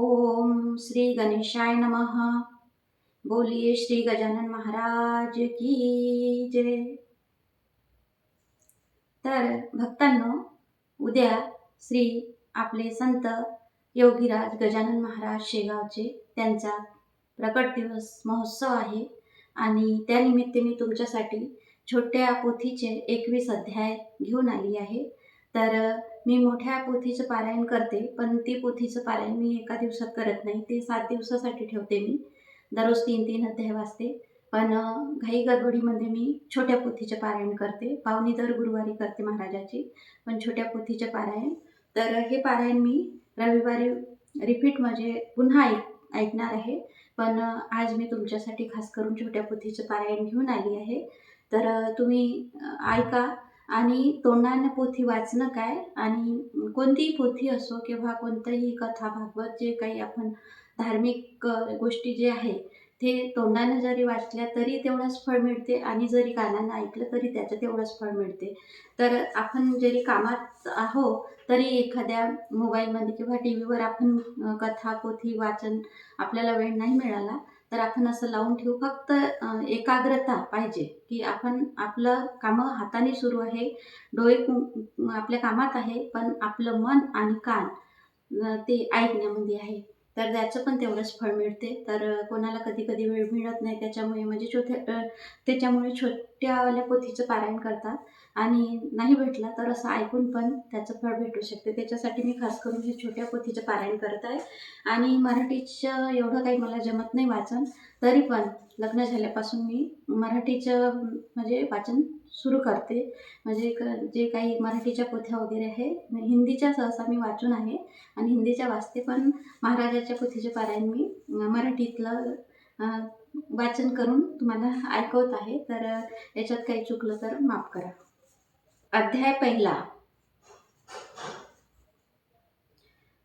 ओम श्री गणेशाय नमः। बोलिए श्री गजानन महाराज की जय। तर भक्तांनो, उद्या श्री आपले संत योगीराज गजानन महाराज शेगावचे त्यांचा प्रकट दिवस महोत्सव आहे आणि त्यानिमित्त मी तुमच्यासाठी छोट्या पोथीचे 21 अध्याय घेऊन आली आहे। तर मी मोठ्या पोथीचं पारायण करते, पण ती पोथीचं पारायण मी एका दिवसात करत नाही, ते 7 दिवसासाठी ठेवते। मी दररोज 3-3 अध्याय वाचते, पण घाई गडबडीमध्ये मी छोट्या पोथीचे पारायण करते। पावनी दर गुरुवारी करते महाराजाची, पण छोट्या पोथीचे पारायण। तर हे पारायण मी रविवारी रिपीट म्हणजे पुन्हा ऐकणार आहे, पण आज मी तुमच्यासाठी खास करून छोट्या पोथीचं पारायण घेऊन आली आहे। तर तुम्ही ऐका आणि तोंडाने पोथी वाचणं काय, आणि कोणतीही पोथी असो किंवा कोणतंही कथा भागवत जे काही आपण धार्मिक गोष्टी जे आहे ते तोंडाने जरी वाचल्या तरी तेवढंच फळ मिळते, आणि जरी कानानं ऐकलं तरी त्याचं तेवढंच फळ मिळते। तर आपण जरी कामात आहो तरी एखाद्या मोबाईलमध्ये किंवा टी व्हीवर आपण कथा पोथी वाचन आपल्याला वेळ नाही मिळाला तर आपण असं लावून ठेवू, फक्त एकाग्रता पाहिजे की आपण आपलं कामं हाताने सुरू आहे, डोळे आपल्या कामात आहे, पण आपलं मन आणि कान ते ऐकण्यामध्ये आहे, तर त्याचं पण तेवढंच फळ मिळते। तर कोणाला कधी कधी वेळ मिळत नाही, त्याच्यामुळे म्हणजे त्याच्यामुळे छोट्यावाल्या पोथीचं पारायण करतात, आणि नाही भेटला तर असं ऐकून पण त्याचं फळ भेटू शकते। त्याच्यासाठी मी खास करून हे छोट्या पोथीचं पारायण करत आहे। आणि मराठीचं एवढं काही मला जमत नाही वाचन, तरी पण लग्न झाल्यापासून मी मराठीचं म्हणजे वाचन सुरू करते। म्हणजे जे काही मराठीच्या पोथ्या वगैरे आहे, हिंदीच्या सहसा मी वाचून आहे आणि हिंदीच्या वाचते, पण महाराजाच्या पोथीचे पारायण मी मराठीतलं वाचन करून तुम्हाला ऐकवत आहे। तर याच्यात काही चुकलं तर माफ करा। अध्याय पहिला।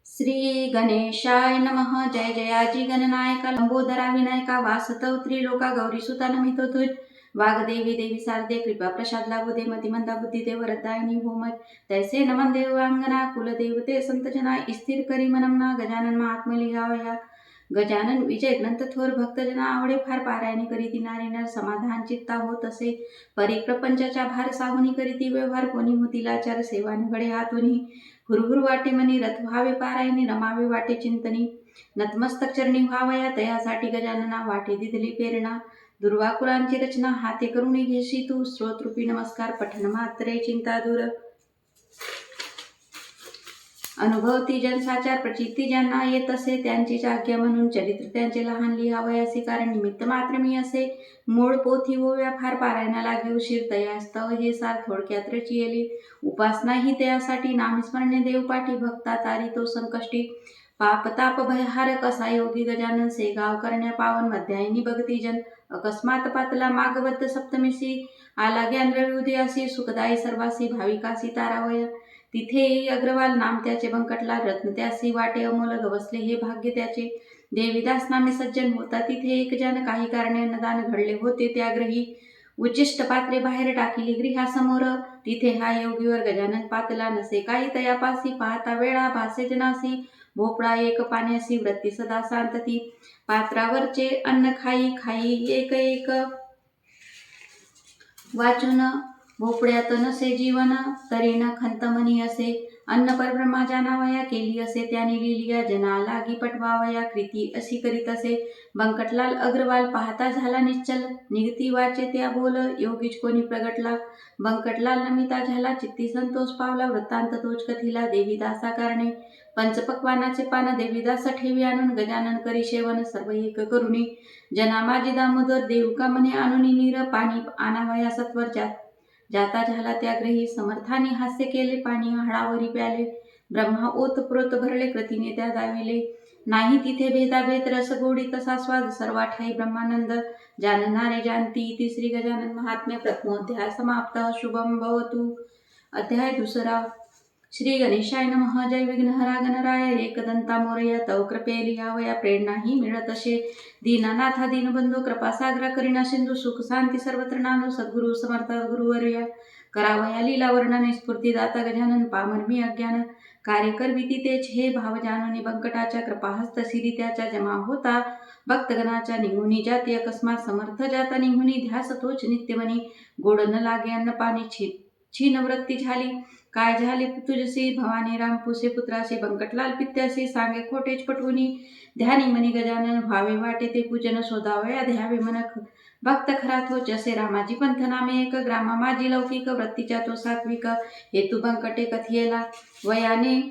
श्री गणेशाय नमः। जय जयाजी गणनायका लंबोदरा विनायका वासतौ त्रिलोका गौरीसुता नमितो तुज वागदेवी देवी शारदे कृपा प्रसाद लाभो दे मतिमंदा बुद्धी दे वरदायिनी होमत तैसे नमन देवांगना कुलदेवते संत जना स्थिर करी मनमना गजानन महात्मा लिहावया गजानन विजय ग्रंथ थोर भक्तजना आवडे फार पारायणे करीती नारी नर समाधान चित्ता होत असे परिप्रपंचाच्या भार साहुनी करीती व्यवहार कोणी होतीला चार सेवा घडे हातोनी हुरहुर वाटे मनी रथ व्हावे पारायणे रमावे वाटे चिंतनी नतमस्तक चरणी व्हावया तयासाठी गजानना वाटे दिधली प्रेरणा दुर्वाकुळांची रचना हाते करुणी घेशी तू स्त्रोतरूपी नमस्कार पठण मात्रे चिंता दूर अनुभवती जनसाचार प्रचिती ज्यांना येत असे त्यांची आज्ञा म्हणून चरित्र त्यांचे लहान लिहावयासी कारण निमित्त मात्र मी असे मूळ पोथी ओव्या फार पारायणा लागे उशीर तयास्तव हे सार थोडक्यात रचियेली उपासना ही त्यासाठी नामस्मरणे देवपाठी भक्ता तारी तो संकष्टी पापताप भयहारक असा योगी गजानन सेगाव करण्या पावन मध्यायनी भक्ती जन अकस्मात पातला मागवत सप्तमीसी आला ज्ञान रवी उदयासी सुखदायी सर्वासी भाविकासी तारावय तिथे अग्रवाल नाम त्याचे बंकटला रत्न त्यासी वाटे अमोल गवसले हे भाग्य त्याचे देवीदास नामे सज्जन होता तिथे एक जन काही कारणे अन्नदान घडले होते त्याग्रही उच्चिष्ट पात्रे बाहेर टाकिली गृहासमोर तिथे हा योगीवर गजानन पातला नसे काही तयापासी पाहता वेळा भासे जनासी भोपळा एक पाण्यासी वृत्ती सदा शांतती पात्रावरचे अन्न खाई खाई एक एक वाचून भोपळ्यात नसे जीवन तरी न खंतमनी असे अन्न परब्रह्मा जाणावया केली असे त्याने लिहिलिया जना लागी पटवावया कृती अशी करीत असे बंकटलाल अग्रवाल पाहता झाला निश्चल निगती वाचे त्या बोल योगीच कोणी प्रगटला बंकटलाल नमिता झाला चित्ती संतोष पावला वृत्तांत तोच कथिला देवीदासा कारणे पंचपक्वानाचे पान देवीदास ठेवी आणून गजानन करी सेवन सर्व एक करुणी जना माझी दामोदर देवका म्हणे आणून नीर पाणी आणावया सत्वर जाता झाला त्याग्रही समर्थाने हास्य केले पाणी हाडावरी प्याले ब्रह्मा ओत प्रोत भरले कृतीने त्या दाविले नाही तिथे भेदाभेद रस गोडी तसा स्वाद सर्वा ठाई ब्रह्मानंद जानणारे जानती तिसरी गजानन महात्म्य प्रथमोध्याय समाप्त शुभम भवतु। अध्याय दुसरा। श्री गणेशाय नमः। जय विघ्नहरा गणराय एकदंता मोरया तव कृपे लिहावया प्रेरणाही मिळत असे दीनानाथा दीनबंधू कृपासागरा करीना सिंधू सुख शांती सर्वत्र नांदू सद्गुरु समर्थ गुरुवर्य करावया लीला वर्णने स्फूर्ती दाता गजानन पामर मी अज्ञान कार्य करविती तेच हे भाव जाणूनी बंकटाच्या कृपाहस्त सिरी त्याच्या जमा होता भक्तगणाच्या निघुनी जाती अकस्मात समर्थ जाता निघुनी ध्यास तोच नित्यमनी गोड न लागे अन्न पाणी छीन वृत्ती झाली काय झाले तुझसी भवानी राम पुसे पुत्रासी बंकटलाल पित्यासी सांगे खोटेच पटवुनी ध्यानी मनी गजानन व्हावे वाटे ते पूजन शोधावया ध्यावे मन भक्त खरा तो जसे रामाजी पंथ नामे एक ग्रामा माझी लौकिक वृत्तीच्या तो सात्विक हेतू बंकटे कथियेला वयाने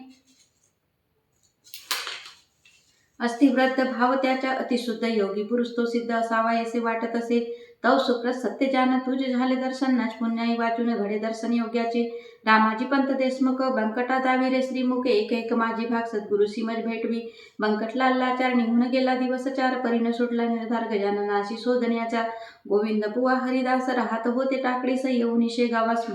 अस्थिव्रत भाव त्याच्या अतिशुद्ध योगी पुरुष तो सिद्ध असावा असे वाटत असे तव सुप्रत सत्य जान तुझ झाले दर्शन नाच पुण्याई वाचून घडे दर्शन योग्याचे रामाजी पंत देशमुख बंकटा दावी रे श्रीमुख एक एक माझी भाग सद्गुरु सिमज भेटवी बंकटलाल लाचार निघून गेला दिवस चार परीन सुटला निर्धार गजाननाशी शोधण्याचा गोविंद बुवा हरिदास राहत होते टाकडीस येऊन शेगावास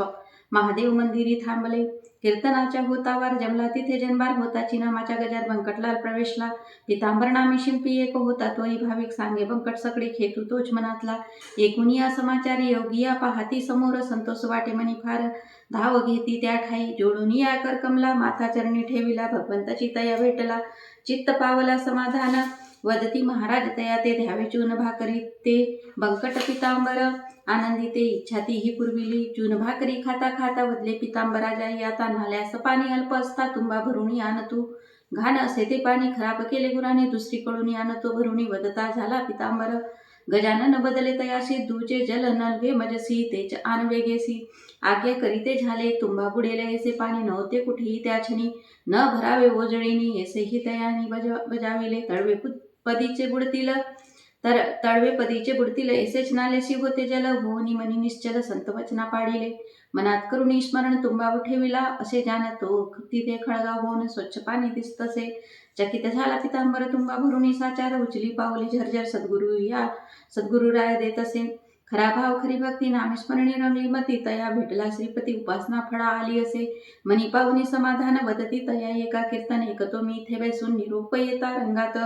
महादेव मंदिरी थांबले कीर्तनाच्या होतावार जमला तिथे जनबार होताची नामाच्या गजात बंकटलाल प्रवेशला पितांबर नामी शिंपी एक होता तोही भाविक सांगे बंकट सकडी खेतू तोच मनातला एकूण या समाचारी योगिया पाहती समोर संतोष वाटे मनी फार धाव घेती त्या ठाई जोडून या कर कमला माथा चरणी ठेविला भगवंताची तया भेटला चित्त पावला समाधान वदती महाराज तया ते ध्यावे चून भाकरी ते बंकट पितांबर आनंदी ते इच्छा तीही पुरविली चून भाकरी खाता खाता वदले पितांबरा जाई आता नाल्यास पाणी अल्प असता तुंबा भरुणी आण तू घाण असे ते पाणी खराब केले गुराने दुसरीकडून आणतो भरुणी वदता झाला पितांबर गजानन बदले तयाशी दूचे जल नलगे मजसी तेच आन वेगेसी आज्ञा करीते झाले तुंबा बुडेले ऐसे पाणी नव्हते कुठेही त्या क्षणी न भरावे ओजळीनी ऐसेही तयानी बजाविले पदीचे बुडतील तर तळवे पदीचे बुडतील ऐसेच नालेशी होते जल होनी मनी निश्चल संत वचना पाडिले मनात करुणी स्मरण तुंबा ठेविला असे जाणतो तिथे खळगा होऊन स्वच्छ पाणी दिसतसे चकित झाला पितांबर तुंबा भरुणी साचार उचली पावली झरझर सद्गुरु राय देत असे खरा भाव खरी भक्ती नामस्मरणी रंगली मती तया भेटला श्रीपती उपासना फळा आली असे मनी पाहुनी समाधान वदती तया एका कीर्तन एकतो मी इथे बैसून निरोप येता रंगात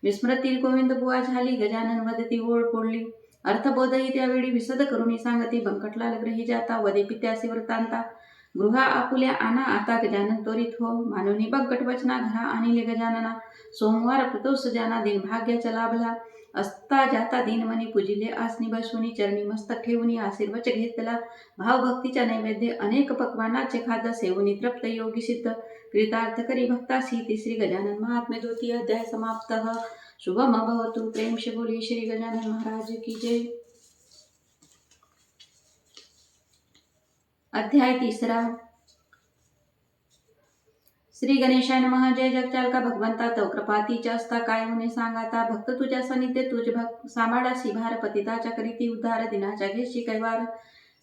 विस्मृती गोविंद बुवा झाली गजानन वदती ओळ पोळली अर्थबोधही त्यावेळी विसद करुणी सांगती बंकटलाल ग्रही जाता वदे पित्यासी वृत्तांता गृहा आपुल्या आना आता गजानन त्वरित हो मानुनी बंकट वचना घरा आणिले गजानना सोमवार प्रतोष जाना दिन भाग्याचा लाभला असता जाता दिनमनी पूजिले आसनी बसुनी चरणी मस्तक ठेवून आशीर्वच घेतला भावभक्तीच्या नैवेद्य अनेक पक्वानाचे खाद्य सेवनी तृप्त योगी सिद्ध कृतार्थ करी भक्तासी तिसरी गजानन महात्म्य द्वितीय अध्याय समाप्त शुभम भवतु प्रेम से बोलिए श्री गजानन महाराज की जय। अध्याय तीसरा। श्री गणेशाय नमः। जय जगचालका भगवंता तव कृपा तीच असता काय होणे सांगाता भक्त तुझ्या सनिध्य तुझ भक्त सांभाळासी भार पतिताच्या करीती उद्धार दिनाच्या घेशी कैवार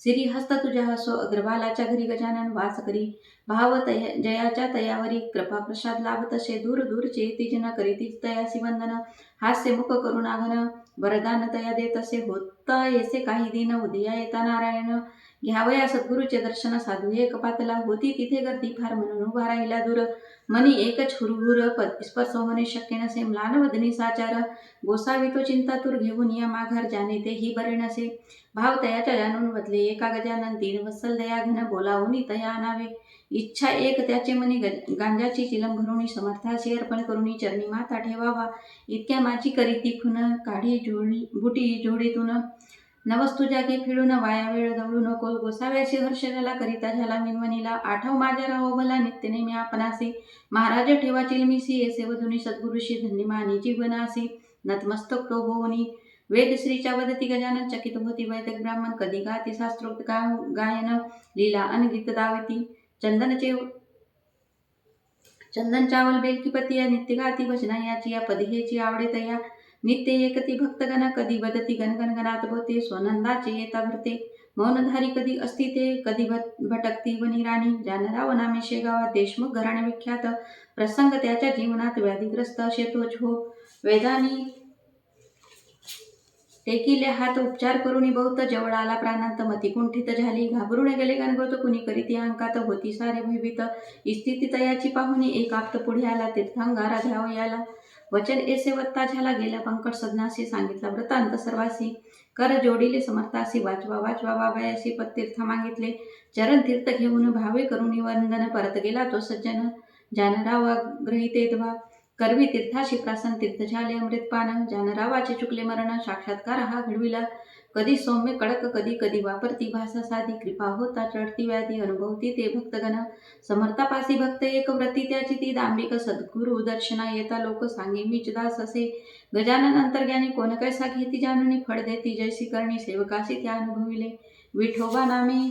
श्री हस्त तुझ्या हसो अग्रवालाच्या घरी गजानन वास करी भाव जयाच्या तयावरी कृपा प्रसाद लाभ तसे दूर दूरचे तिजन करीती तयासी वंदन हास्य मुख करुणाघन वरदान तया देत असे होता येसे काही दिन उदया येता नारायण घ्यावया सद्गुरूचे दर्शन साधू एक पातला होती तिथे गर्दी फार म्हणून उभा राहिला दूर मनी एकच हुरहुर स्पर्श होणे शक्य नसे म्लान वदनी साचार गोसावी तो चिंतातूर घेऊन या माघार जाणे तेही बरे नसे भाव तयाच्या जाणून बदले एका गजानन तीन वत्सल दया घन बोलावून तया आणावे इच्छा एक त्याचे मनी गांजाची चिलम भरुणी समर्थाशी अर्पण करुणी चरणी माता ठेवावा इतक्या माझी करीती खुन काढी बुटी जोडीतून नवस तुझ्या घे फिळून वाया वेळ दवळू नको गोसाव्याशी हर्ष झाला करिता झाला मिनवणीला आठव माझ्या राहो भला नित्य नेमी आपणासी महाराज ठेवा चिलमीसी ऐसे वधुनी सद्गुरुशी धन्यमानी जीवनासी नतमस्तक तो होऊनी वेदश्रीच्या वदती गजानन चकित होती वैदिक ब्राह्मण कधी गाती शास्त्रोक्त गायन लीला अनगीत दावती चंदन चावल बेलकीपती नित्य गाती भजना याची या पदिहेची आवडे तया नित्य एकती भक्तगण कधी वदती गणगण गणात बोते स्वनंदाचे येता भरते मौनधारी कधी असती ते कधी भटकती वनी राणी जानराव नामे शेगावात देशमुख घराणे विख्यात प्रसंग त्याच्या जीवनात व्याधीग्रस्त असे तोच हो वेदानी टेकिले हात उपचार करुणी बहुत जवळ आला प्राणांत मती कुंठित झाली घाबरून गेले गणगोत कुणी करीती अंकात होती सारे भयभीत स्थिती तयाची पाहुणी एक आप्त पुढे आला तीर्थंगारा ध्याव याला वचन ऐसे वत्ता झाला गेला पंकट सदनासी सांगितला वृत्तांत सर्वासी कर जोडिले समर्थासी वाचवा वावयासी पत्तीर्थ मागितले चरण तीर्थ घेऊन भावे करुणी वंदन परत गेला तो सज्जन जानरावा ग्रहितेद्वा करवी तीर्थाशी प्रासन तीर्थ झाले अमृतपान जानरावाचे चुकले मरण साक्षात्कार हा घडविला कधी सौम्य कडक कधी कधी वापरती भाषा साधी कृपा होता चढती व्याधी अनुभवती ते भक्तगण समर्थापासी भक्त एक व्रती त्याची ती दांभिक सद्गुरु दर्शना येता लोक सांगे मीच दास असे गजानन अंतर्ज्ञानी कोण कैसा घेती जाणूनी फळ देती जैसी करणी सेवकाशी त्या अनुभविले विठोबा नामे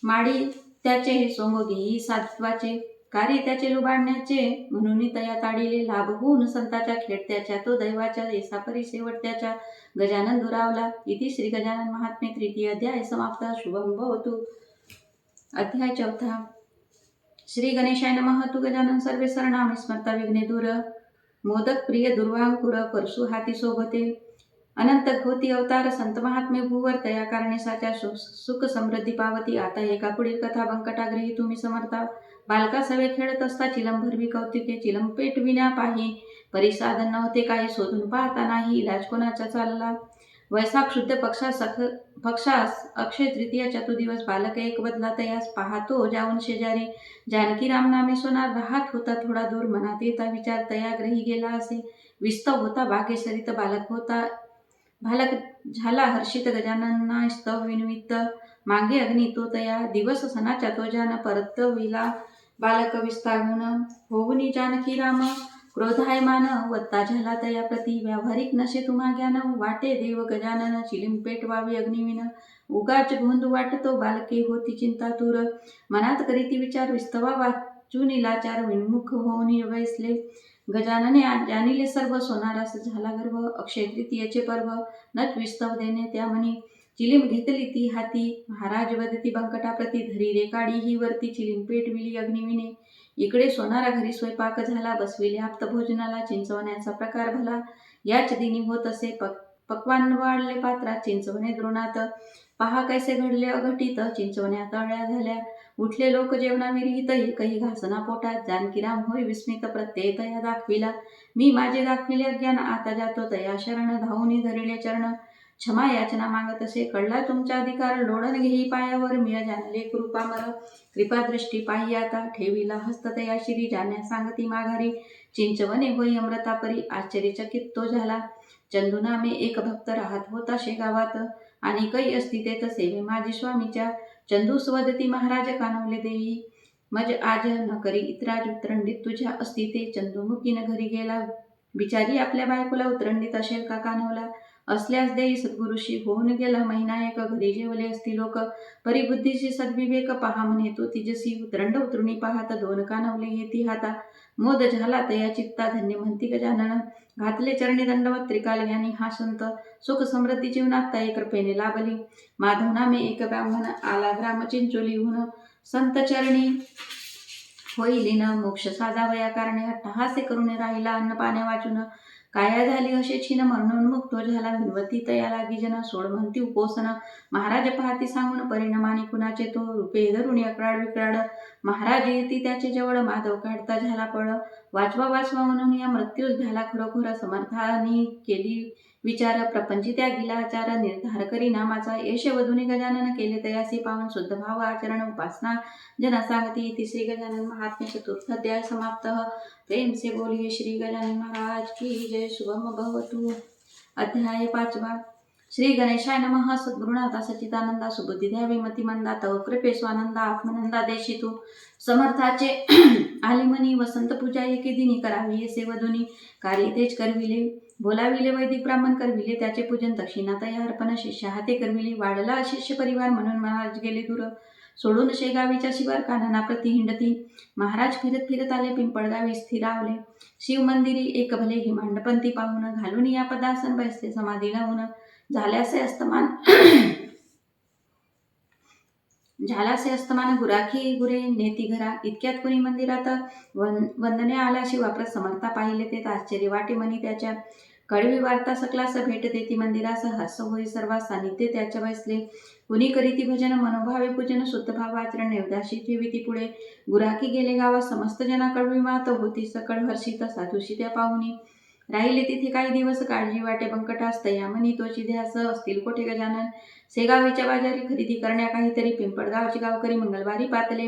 माडी त्याचे सोंग घेई सात्वाचे कार्य त्याचे लुबाडण्याचे म्हणून तया ताडिले लाभ होऊन संताच्या खेळ त्याच्या तो दैवाच्या येसापरी शेवट त्याच्या गजानन दुरावला इति श्री गजानन महात्म्य तृतीय अध्याय समाप्त शुभम भवतु अध्याय चौथा श्री गणेशाय नमः तु गजानन सर्वे सरनामे स्मरता विघ्ने दूर मोदक प्रिय दुर्वांकुर परशु हाती सोबते अनंत घोती अवतार संत महात्मे भूवर तया कारणे साच्या सुख समृद्धी पावती आता एका पुढील कथा बंकटाग्रही तुम्ही समर्था बालका सवे खेळत असता चिलम भरवी कौतिके चिलम पेटविण्या पाही परिसाधन नव्हते काही शोधून पाहता नाही इलाज कोणाचा चालला वैशाख शुद्ध पक्षास अक्षय तृतीया चतुर्दिवस बालक एक बदला तयास पाहतो जाऊन शेजारी जानकी राम नामे सोनार राहत होता थोडा दूर मनात येता विचार तया ग्रही गेला असे विस्तव होता बागेसरित बालक झाला हर्षित गजानना स्तव विनवित मागे अग्नी तो तया दिवस सणाच्या तो जान परतविला बालक विस्तारून होऊनी जानकी राम क्रोधायमान वत्ता झाला तया प्रती व्यावहारिक नशे तुम्हा ज्ञान वाटे देव गजानन चिलिम पेटवावी अग्निविन उगाच गोंधू वाटतो बालके होती चिंता दूर मनात करीती विचार विस्तवा वाचून लाचार विन्मुख होऊन वैसले गजानने जाणिले सर्व सोनारास झाला गर्भ अक्षय तृतीयेचे पर्व नट विस्तव देणे त्या म्हणी चिलीम घेतली ती हाती महाराज वदती बंकटाप्रती धरी रे काढी ही वरती चिलीम पेटविली अग्निविने इकडे सोनारा घरी स्वयंपाक झाला बसविले आप्त भोजनाला चिंचवण्याचा प्रकार भला याच दिनी होत असे पक्वान वाढले पात्रात चिंचवणे द्रोणात पहा कैसे घडले अघटित चिंचवण्या तळ्या झाल्या उठले लोक जेवणा विरहित एकही घासना पोटात जानकीराम होय विस्मित प्रत्यय तया दाखविला मी माझे दाखविले अज्ञान आता जातो तया शरण धावून धरिले चरण क्षमा याचना मागत असे कळला तुमचा अधिकार लोडन घेई पायावर मिळ जाणले कृपामर कृपादृष्टी पाही आता ठेविला हस्त तया शिरी जाण्या सांगती माघारी चिंचवणे होई अमृतापरी आश्चर्यचकित तो झाला चंदू नामे एक भक्त राहत होता शेगावात आणि कै असती तेत सेवे माझी स्वामीच्या चंदू स्वदती महाराज कानवले देई मज आज न करी इतराज उतरंडीत तुझ्या असती ते चंदूमुखीन घरी गेला बिचारी आपल्या बायकोला उतरंडीत असेल का कानवला असल्यास देई सद्गुरुशी होऊन गेला महिना एक घरी जेवले असती लोक परिबुद्धीशी सद्विवेक पहा म्हणे तो तिजसी उतरंड उतरुणी पाहत दोन कानवले येती हाता मोद झाला तया चित्ता धन्य म्हणती गजानन घातले चरणी दंडवत त्रिकाल यांनी हा संत सुख समृद्धी जीवनात तय कृपेने लाभली माधव नामे एक ब्राह्मण आला ग्राम चिंचोलीहून संत चरणी होईलीन मोक्ष साधावया कारणे अट्टहासे करून राहिला अन्न पाण्या वाचून काया झाली असे छिन मरणोन्मुख तो झाला विनवती तया लागी जन सोड म्हणती उपोसन महाराज पाहती सांगून परिणामाने कुणाचे तो रूपे धरुणी अकराड विक्राड महाराज येती त्याचे जवळ माधव काढता झाला पळ वाचवा म्हणून या मृत्यूस झाला खरोखर समर्थानी केली विचार प्रपंची त्या गिला आचार निर्धार करी नामाचा यश वधुनी गजानन केले तयासी पावन शुद्ध भाव आचरण उपासना जना सांगती तिसरी गजानन महात्म्य चतुर्थ अध्याय समाप्त प्रेम से बोलिए श्री गजानन महाराज की जय शुभम भवतु अध्याय पाचवा श्री गणेशाय नमः सद्गुरुनाथा सच्चिदानंदा सुबुद्धी द्यावी मतिमंदा तव कृपे स्वानंदा आत्मनंदा देशी तू समर्थाचे आलिमनी वसंत पूजा एके दिनी करावी असे वधुनी कार्य तेच करविले बोलाविले वैदिक ब्राह्मण करविले त्याचे पूजन दक्षिणा तया अर्पण शिष्य हाते करविले वाढला शिष्य परिवार म्हणून महाराज गेले दूर सोडून शेगावीच्या शिवार कानना प्रति हिंडती महाराज फिरत फिरत आले पिंपळगावी स्थिरावले शिव मंदिरी एक भले ही मांडपंथी पाहून घालून या पदासन बसले समाधी लावून झाल्यासे अस्तमान गुराखी गुरे नेती घरा इतक्यात कुणी मंदिरात वंदने आला शिवाप्रत समर्था पाहिले ते आश्चर्य वाटे मनी त्याच्या कळवी वार्ता सकलास भेट देती मंदिरास हर्ष होई सर्वा सानिध्य त्याच्या बसले कुणी करीती भजन मनोभावे पूजन शुद्ध भाव आचरण नेवदाशी ठेविती पुढे गुराखी गेले गावात समस्त जना कळवी मात होती सकळ हर्षित साधुशी त्या पाहुणी राहिले तिथे काही दिवस काळजी वाटे बंकटास तया मनी तोची ध्यास असतील कोठे गजानन. शेगावीच्या बाजारी खरेदी करण्या काहीतरी पिंपळगावचे गावकरी मंगळवारी पातले.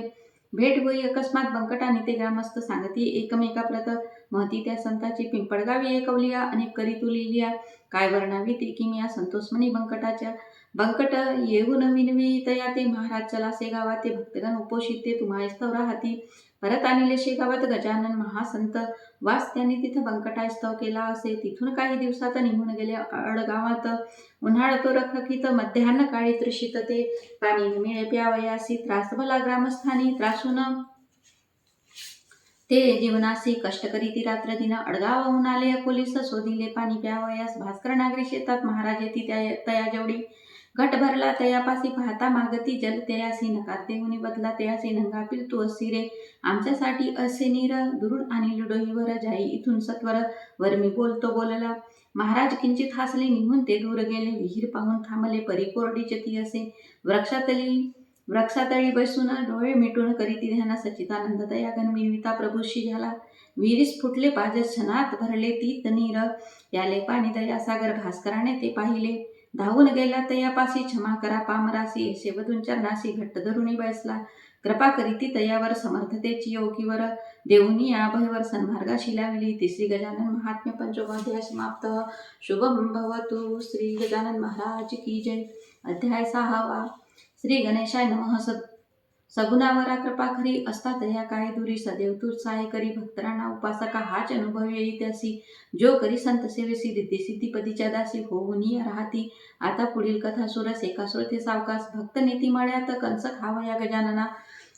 भेट होई अकस्मात बंकटाने ते ग्रामस्थ सांगती एकमेका प्रत महती त्या संताची. पिंपळगावी एकवलिया अनेक करी तुलिलिया काय वर्णावी ते किमिया संतोष म्हणी बंकटाच्या. बंकट येऊन विनवी तया ते महाराज चला शेगावा ते भक्तगण उपोषित ते तुम्हास्तव राहती. परत आणले शेगावात गजानन महासंत वास त्यांनी तिथं बंकटास्तव केला असे. तिथून काही दिवसात निघून गेले अडगावात. उन्हाळ तो रखरखीत मध्यान्ह काळी तृषित ते पाणी मिळे प्यावयासी. त्रास भला ग्रामस्थानी त्रासून ते जीवनासी कष्ट करीती रात्र दिन. अडगावाहून आले अकोलीस शोधिले पाणी प्यावयास. भास्कर नागरी शेतात महाराज येती तया जेवढी. घट भरला तयापासी पाहता मागती जल तयासी. नकारते हुनी बदला तयासी नंगापील तू असी रे. आमच्यासाठी असे नीर दुरून आणि डोईवर जाई इथून सत्वर. वरमी बोलतो बोलला महाराज किंचित हासले निघून ते दूर गेले. विहीर पाहून थांबले परी कोरडीचे ती असे. वृक्षातळी बसून डोळे मिटून करीती ध्यान. सच्चिदानंद दया गणविता प्रभूशी झाला. विहिरीस फुटले पाज क्षणात भरले तीत नीर. याले पाणी दयासागर भास्कराने ते पाहिले. धावून गेला तयापासी क्षमा करा पामरासी. ऐसे वधून चरणासी घट्ट धरुणी बैसला. कृपा करीती तयावर समर्थतेची योगीवर. देऊनी अभयवर सन्मार्गाशी लावली. तिसरी गजानन महात्म्य पंचमाध्याय समाप्त. शुभम भवतु. श्री गजानन महाराज की जय. अध्याय 6. श्री गणेशाय नमः. सगुणावरा कृपा खरी असता तया काय दुरी. सदैव तू सहाय करी भक्तरांना उपासका हाच अनुभव येई त्यासी. जो करी संत सेवेसी रिद्धी सिद्धी पदीच्या दासी होऊनी राहती. आता पुढील कथा सुरस एका श्रोते सावकास. भक्त नीती मळ्यात कंस खावया गजानना.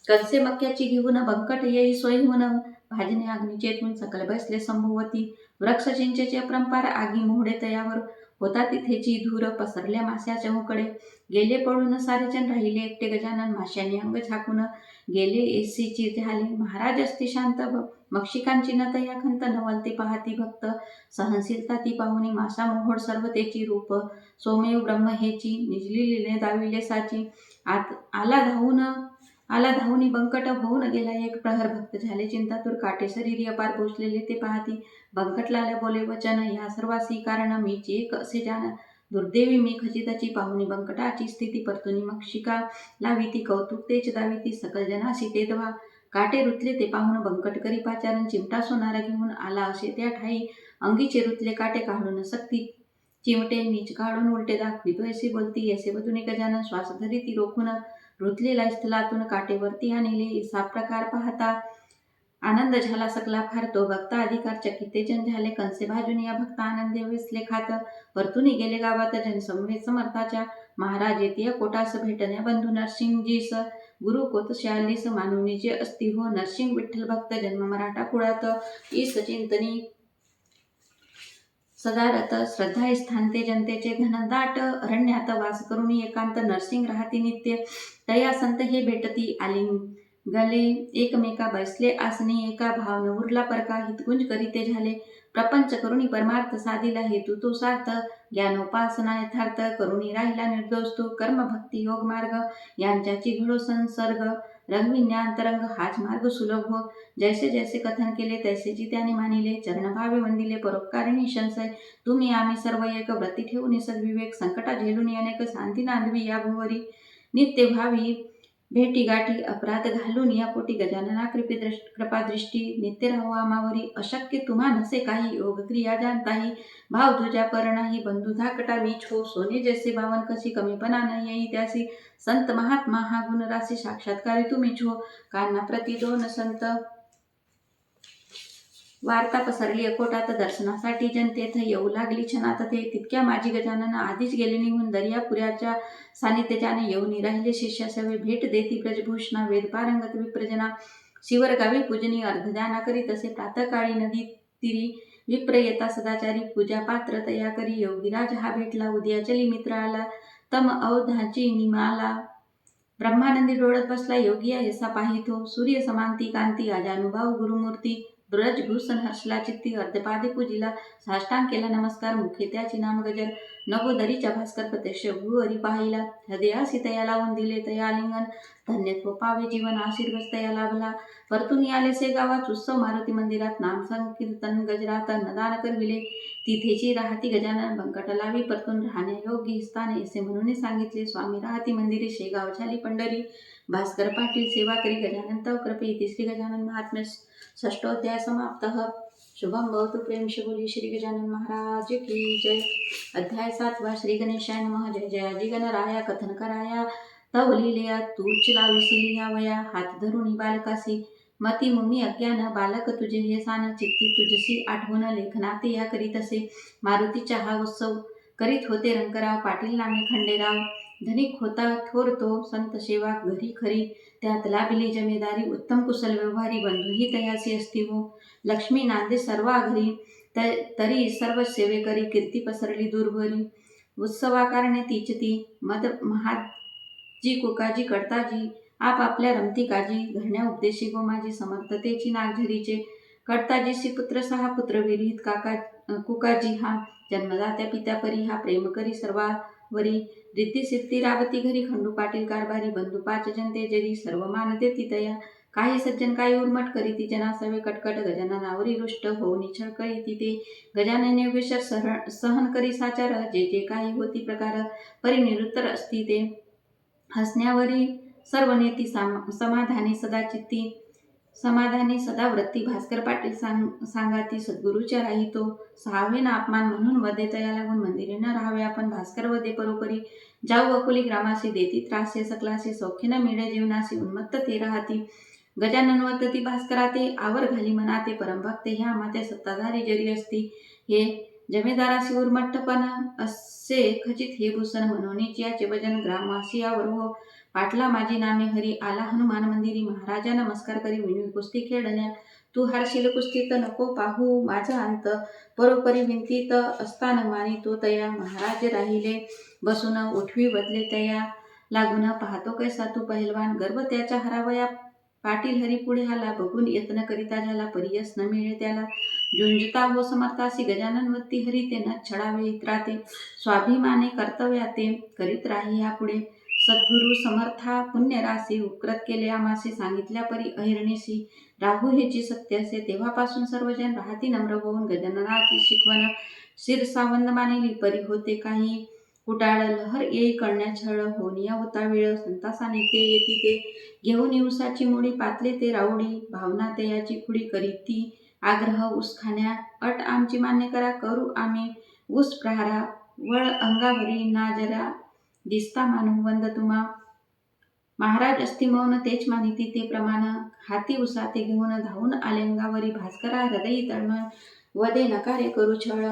कंसे मक्याची घेऊन बंकट येई सोय होऊन. भाजने अग्नी चेतून सकल बसले संभवती. वृक्ष चिंचेचे अपरंपार आगी मोहडे तयावर. होता तिथेची धूर पसरल्या मास्याच्या मुकडे. गेले पळून सारेजण राहिले एकटे गजानन. माश्याने अंग झाकून गेले एसीची झाले. महाराज असते शांत मक्षिकांची न तया खंत. नवलते पाहती भक्त सहनशीलता ती पाहुनी. मासा मोहोड सर्व तेची रूप. सोमेव ब्रह्म हेची निजलिले दाविले साची. आला धावूनी बंकट होऊन गेला एक प्रहर. भक्त झाले चिंतातूर काटे शरीरी अपार पोचलेले ते पाहती. बंकटलाल बोले वचन या सर्वासी कारण. मीच एक असे जाण दुर्दैवी मी खचितची. पाहुनी बंकटाची स्थिती परतुनी मक्षिका लाविती. कौतुक तेच दाविती सकल जनासी ते दवा. काटे रुतले ते पाहून बंकट करी पाचारण. चिमटा सोनारा घेऊन आला असे त्या ठाई. अंगीचे रुतले काटे काढून सक्ती चिमटे. नीच काढून उलटे दाखवितो ऐसे बोलती. ऐसे वधूने गजानन श्वास धरीती रोखून. रुतलेला स्थलातून काटेवरती आणले. सा प्रकार पाहता आनंद झाला सकला फार. तो भक्ता अधिकार चकित ते जन झाले. कंसे भाजून या भक्ता आनंदे वेसले खात. परतुनी गेले गावात जनसमवेत समर्थाच्या. महाराज येते कोटास भेटण्या बंधू नरसिंगजीस. गुरु कोतशालीस मानुनीचे असती हो. नरसिंग विठ्ठल भक्त जन्म मराठा कुळात. ईस चिंतनी सदारत श्रद्धा स्थान ते जनतेचे घनदाट अरण्यात. वास करुणी एकांत नरसिंग राहती नित्य. तया संत हे भेटती आलिंगले एकमेका. बैसले आसनी एका भाव न उरला परका. हितगुंज करीते झाले प्रपंच करुणी परमार्थ साधिला. हेतू तो सार्थ ज्ञानोपासना यथार्थ. करुणी राहिला निर्दोष तो. कर्म भक्ती योग मार्ग यांच्याची घडो संसर्ग. रंगविज्ञानतरंग हाच मार्ग सुलभ हो. जैसे जैसे कथन केले तैसेची त्याने मानिले. चरणभावे वंदिले परोपकारिणी संशय. तुम्ही आम्ही सर्व एक व्रती ठेवून सद्विवेक. संकटा झेलून अनेक शांती नांदवी या भुवरी. नित्य भावी भेटी गाठी अपराध घालून या पोटी. गजानना कृपादृष्टी नित्य राहो आमावरी. अशक्य तुम्हा नसे काही योग क्रिया जाणताही. भाव तुझ्या पर नाही बंधू धाकटा मीच हो. सोने जैसे बावन कशी कमीपणा न येई त्यासी. संत महात्मा हा गुण राशी साक्षात्कारी तुम्हीच हो. काना प्रति दोन संत वार्ता पसरली अकोटात. दर्शनासाठी जनतेथ येऊ लागली क्षणात ते. तितक्या माझी गजानन आधीच गेले निघून. दर्यापुऱ्याच्या सानिध्याने येऊन राहिले शिष्यासवे. भेट देती ब्रजभूषणा वेदपारंगत विप्रजना. शिवर गावी पूजनी अर्धदाना करी तसे. प्रातःकाळी नदी तिरी विप्र येता सदाचारी. पूजा पात्र तया करी. योगीराज हा भेटला उद्या चली मित्र आला. तम अवधाची निमाला. ब्रह्मानंदी डोळत बसला योगी ऐसा पाहितो. सूर्य समांती कांती अजानुभाव गुरुमूर्ती. ब्रजभूषण हर्षला चित्ती अर्धपादे पूजिला साष्टांग केला नमस्कार मुखे त्याची नाम गजर नवोदरीच्या भास्कर प्रत्यक्ष भूहरी पाहिला हृदयासी तया लावून दिले तया लिंगन धन्यत्व पावे जीवन आशीर्वाद तया लाभला परतून आले से गावात उत्सव मारुती मंदिरात नाम संकीर्तन गजरात अन्नदान करविले तिथेची राहती गजानन बंकट लावी परतून राहण्यायोग्य स्थाने असे म्हणून सांगितले स्वामी राहती मंदिरे शेगाव झाली पंढरी भास्कर पाटील सेवा करी गजानन तव कृपे तिसरी गजानन महात्म्य षष्ठोध्याय समाप्त शुभम भवतु प्रेम बोली श्री गजानन महाराज की जय। अध्याय 7 श्री गणेशाय नमः जय जयाजी गणराया कथन कराया तव लिहिल्या तूच लाविसी लिहावया हात धरुणी बालकासी मती मुनी अज्ञान बालक तुझे हे सान चित्ती तुझसी आठवण लेखनाते या करीत असे मारुतीचा हा उत्सव करीत होते रंगराव पाटील नामे खंडेराव धनिक होता थोर तो संत सेवा घरी खरी त्यात लाभिली जमेदारी उत्तम कुशल व्यवहारी बंधूही तयासी असती हो लक्ष्मी नांदे सर्वा घरी तरी सर्व सेवेकरी कीर्ती पसरली दूरभरी उत्सवा कारणे तीचती मद महाजी कुकाजी कडताजी आपल्या रमती काजी घरण्या उपदेशी गोमाजी समर्थतेची नागझरीचे कडताजीसी पुत्र 6 पुत्र विरहित कुकाजी हा जन्मदात्या पित्यापरी हा प्रेम करी सर्वावरी रीती सिद्धी रावती घरी खंडू पाटील कारभारी बंधू 5 जनते जरी सर्व मानते ती तया काही सज्जन काही उर्मट करी ती जनासवे कटकट गजाननावरी रुष्ट हो निछळ कळी ती ते गजानने विषर सहन करी साचार जे जे काही होती प्रकार परिनिरुत्तर असती ते हसण्यावरी सर्व नेती समाधानी सदा चित्ती समाधानी सदा वृत्ती भास्कर पाटील सांगाती सद्गुरूच्या राही तो 6वे ना अपमान म्हणून वदे तया लागून मंदिरे न राहावे आपण भास्कर वदे परोपरी जाऊ अकोली ग्रामासी देती त्रासे सकलासी सौख्य न मिळे जीवनासी उन्मत्त ते राहती गजानन वदती भास्कराते आवर घाली मनाते परमभक्ते ह्या माते सत्ताधारी जरी असती हे जमेदारासी उर्मट्टपण असे खचित हे भूषण म्हणूनच याचे वजन ग्रामवासियावर हो पाटला माझी नामे हरी आला हनुमान मंदिरी महाराजा नमस्कार करी विनवी कुस्ती खेळण्या तू हारशील कुस्तीत नको पाहू माझा अंत परोपरी विंतीत असताना मानी तो तया महाराज राहिले बसून उठवी बदले तया लागून पाहतो कैसा तू पहिलवान गर्व त्याच्या हरावया पाटील हरी पुढे आला बघून यत्न करिता झाला परियस न मिळे त्याला झुंजता हो समर्थासी गजानन वत्ती हरी ते न छडावे इत्राते स्वाभिमाने कर्तव्याते करीत राही ह्या पुढे सद्गुरु समर्था पुण्यराशी उपकृत केले आमासी सांगितल्या परी अहिरणीसी राहू हेची सत्य असे तेव्हापासून सर्वजण राहती नम्र होऊन गजाननाची शिकवण शिरसावंद मानिली परी होते काही कुटाळ लहर येई कळण्या छळ होनिया होता वेळ संतासाने ते येती ते घेऊन उसाची मुडी पातले ते राऊडी भावना ते याची खुडी करीती आग्रह ऊस खाण्या अट आमची मान्य करा करू आम्ही ऊस प्रहारा वळ अंगावरी ना जरा दिसता मानू वंद तुम्हा महाराज असती मौन तेच मानिती ते प्रमाण हाती उसाते घेऊन धावून आले अंगावरी भास्करा हृदयी तळमळ वदे नकारे करू छळ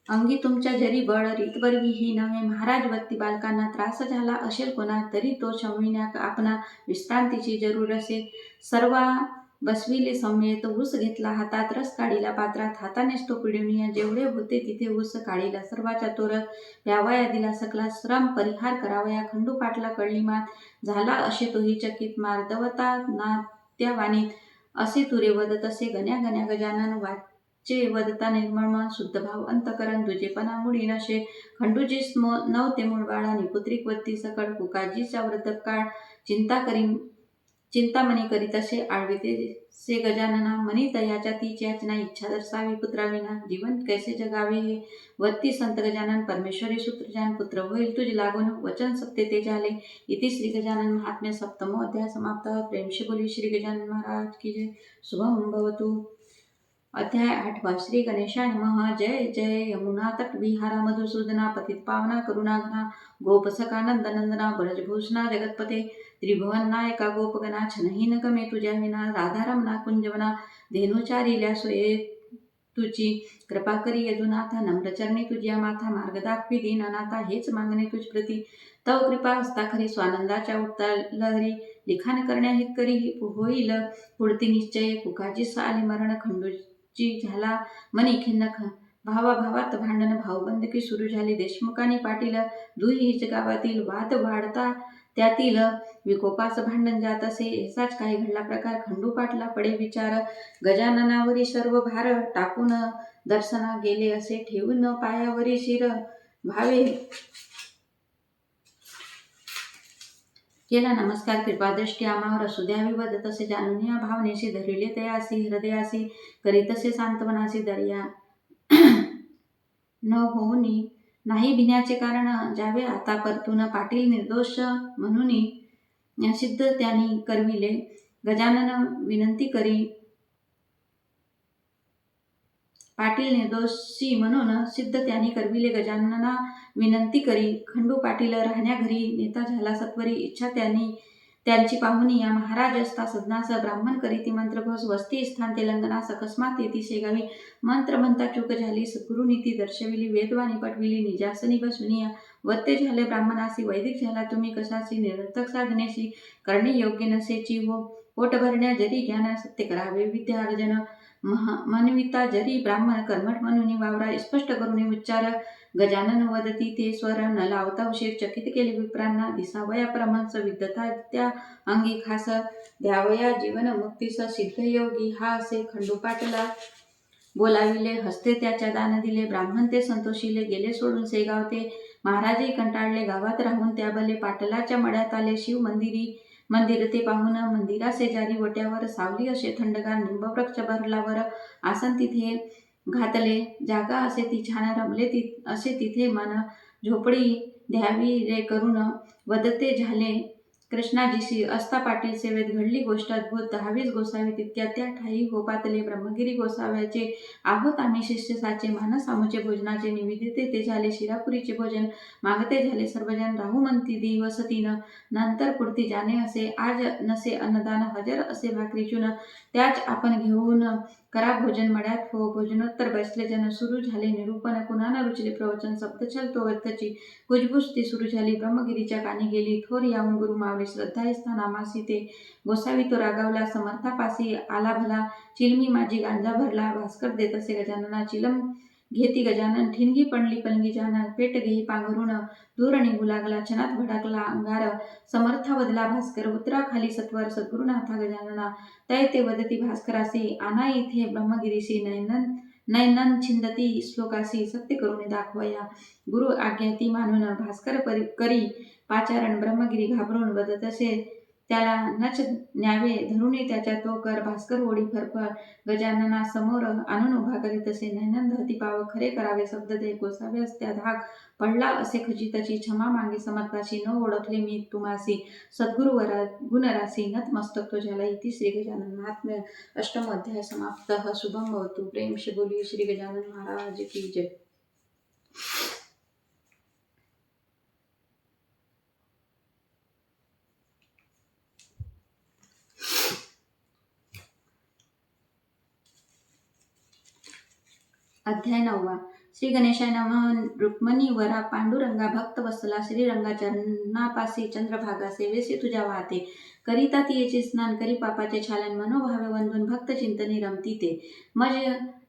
अंगी तुमच्या जरी बळ रीतवर्गी ही नव्हे महाराज वत्ती बालकांना त्रास झाला असेल कोणा तरी तो शमविण्या आपणा विश्रांतीची जरूर असे सर्वा बसविले सौम्येत ऊस घेतला हातात रस काढीला पात्रात हातानेच तो पिढवणीया जेवढे होते तिथे ऊस काढीला सर्वाच्या तोर प्यावया दिला सकला श्रम परिहार करावया खंडू पाटला कळली मात झाला असे तोही चकित मार्दवता नात्यावानीत असे तुरे वदत असे गण्या गण्या गजानन वाचे वदता निर्मळ मन शुद्ध भाव अंतकरण दुजेपणा मुडी नशे खंडूजीस नवते मूळ बाळा निपुत्रिक वत्ती सकळ कुकाजीचा व्रतकाळ चिंतामणी करीत असे आळविते से गजानना मनी तयाच्या तीच याचना इच्छा दर्शावी पुत्राविना जीवन कैसे जगावे हे वत्ती संत गजानन परमेश्वरी सूत्रजान पुत्र होईल तुझ लागून वचन सत्य ते झाले इति श्री गजानन महात्म्य सप्तमोध्याय समाप्त प्रेमशी बोली श्री गजानन महाराज की जय शुभम भवतु। अध्याय 8 श्री गणेशाय नमः जय जय यमुना तट विहारा मधुसूदना पतित पावना करुणाघना गोपसकानंद नंदना ब्रजभूषणा जगतपते त्रिभुवन नायका गोपगणा छनहीन गमे तुझ्या विना राधारमणा कुंजवना धेनुचारिल्या सोये तुझी कृपा करी यदुनाथा नम्रचरणी तुझ्या माथा मार्ग दाखवी दीननाथा हेच मागणे तुझ प्रती तव कृपा हस्ता खरी स्वानंदाच्या उठता लहरी लिखाण करण्या हित करी होईल पुढती निश्चय कुकाजी आले मरण खंडूची झाला मनी खिन्न भावाभावात भांडण भाऊबंदकी सुरू झाली देशमुखानी पाटील दुही गावातील वाद वाढता त्यातील विकोपाचं भांडण जात असे. याचाच काही घडला प्रकार. खंडू पाटला पडे विचार, गजाननावरी सर्व भार, टाकून दर्शना गेले असे ठेवून पायावरी शिर. भावे केला नमस्कार, कृपादृष्टी आम्हावर असू द्यावी वद. तसे जाणून या भावनेशी धरिले तयासी, हृदयासी करी तसे सांत्वनासी दर्या. न होऊनी नाही भिण्याचे कारण, जावे आता परतून पाटील निर्दोष म्हणून सिद्ध त्यांनी करविले. गजानन विनंती करी पाटील निर्दोषी म्हणून सिद्ध त्यांनी करविले. गजानना विनंती करी खंडू पाटील राहण्या घरी. नेता झाला सत्वरी इच्छा त्यांची पाहुणी. या महाराज असता सदनास, ब्राह्मण करीती मंत्रघोष. वस्ती स्थान तेलंगणास, अकस्मात येती शेगावी. मंत्र म्हणता चूक झाली, सद्गुरु नीती दर्शविली. वेदवाणी पटविली, निजासनी बसुनी. वत्ते झाले ब्राह्मणासी, वैदिक झाला तुम्ही कशासी. निरर्थक साधनेशी करणे योग्य नसेची हो. पोट भरण्या जरी ज्ञान सत्य करावे विद्या अर्जन. मनविता जरी ब्राह्मण कर्मठ म्हणून वावरा. स्पष्ट करून उच्चार गजानन वदती ते स्वर. न लावता उशीर चकित केले विप्रांना. दिसावया परमहंस विद्यता त्या अंगी खास. द्यावया जीवन मुक्तीस सिद्ध योगी हा असे. खंडू पाटला बोलाविले, हस्ते त्याच्या दान दिले. ब्राह्मण ते संतोषिले, गेले सोडून शेगाव ते. महाराजही कंटाळले, गावात राहून त्याबले. पाटलाच्या मळ्यात आले शिव मंदिर ते पाहून. मंदिरा शेजारी वट्यावर सावली असे थंडगार. निंबवृक्ष भरलावर आसन तिथे घातले. जागा असे ती छान, रमले असे तिथे मन. झोपडी द्यावी रे करून वदते झाले कृष्णाजीशी. असता पाटील सेवेत घडली गोष्ट अद्भुत. 10वीस गोसावी तितक्या त्या ठाई हो पातले. ब्रह्मगिरी गोसाव्याचे आहोत आम्ही शिष्य साचे. मानस आमुचे भोजनाचे निवेदिते ते झाले. शिरापुरीचे भोजन मागते झाले सर्वजण. राहू म्हणती दिवसतीन, नंतर पुढती जाणे असे. आज नसे अन्नदान, हजर असे भाकरी चून. त्याच आपण घेऊन करा भोजन मळ्यात हो. भोजनोत्तर बसले जन. सुरू झाले निरूपण, कुणाला रुचले प्रवचन. शब्दछल तो व्यर्थची, कुजबुज ती सुरू झाली. ब्रह्मगिरीच्या कानी गेली थोर याहून गुरु मावली. श्रद्धा स्थान आमासी ते गोसावी तो रागावला. समर्थापासी आला भला, चिलमी माझी गांजा भरला. भास्कर देत असे गजानना, चिलम घेती गजानन. ठिणगी पडली पलंगी जान, पेट घेई पांघरून. दूर निघू लागला, क्षणात भडकला अंगार. समर्था वदला भास्कर, उतरा खाली सत्वर. सद्गुरुनाथा गजानना तय ते वदती भास्करासी. आणा इथे ब्रह्मगिरीशी, नैनन छिंदती श्लोकासी. सत्य करून दाखवया गुरु आज्ञा ती मानून. भास्कर करी पाचारण, ब्रह्मगिरी घाबरून. वदत असे त्याला नच न्यावे धरुणी त्याच्या तो कर. भास्कर ओढी फरफर गजानना समोर आणून उभा करीत असे. नैनन धरती पाव खरे करावे शब्द दे. गोसाव्यास त्या धाक पडला असे खचितची. क्षमा मागे समर्थाशी, न ओळखले मी तुमासी. सद्गुरु गुणरासी नतमस्तक तो झाला. इति श्री गजानन महात्म्य अष्टम अध्याय समाप्त. शुभम भवतु. प्रेम से बोलिए श्री गजानन महाराज की जय. अध्याय 9. श्री गणेशाय नमः. रुक्मणी वरा पांडुरंगा भक्त वत्सला. श्रीरंगा चरणापासी चंद्रभागा. सेवेसी तुझ्या वाहते करिता तियेचे स्नान. करी पापाचे छालन, मनोभावे वंदून भक्त चिंतनी रमती ते. मज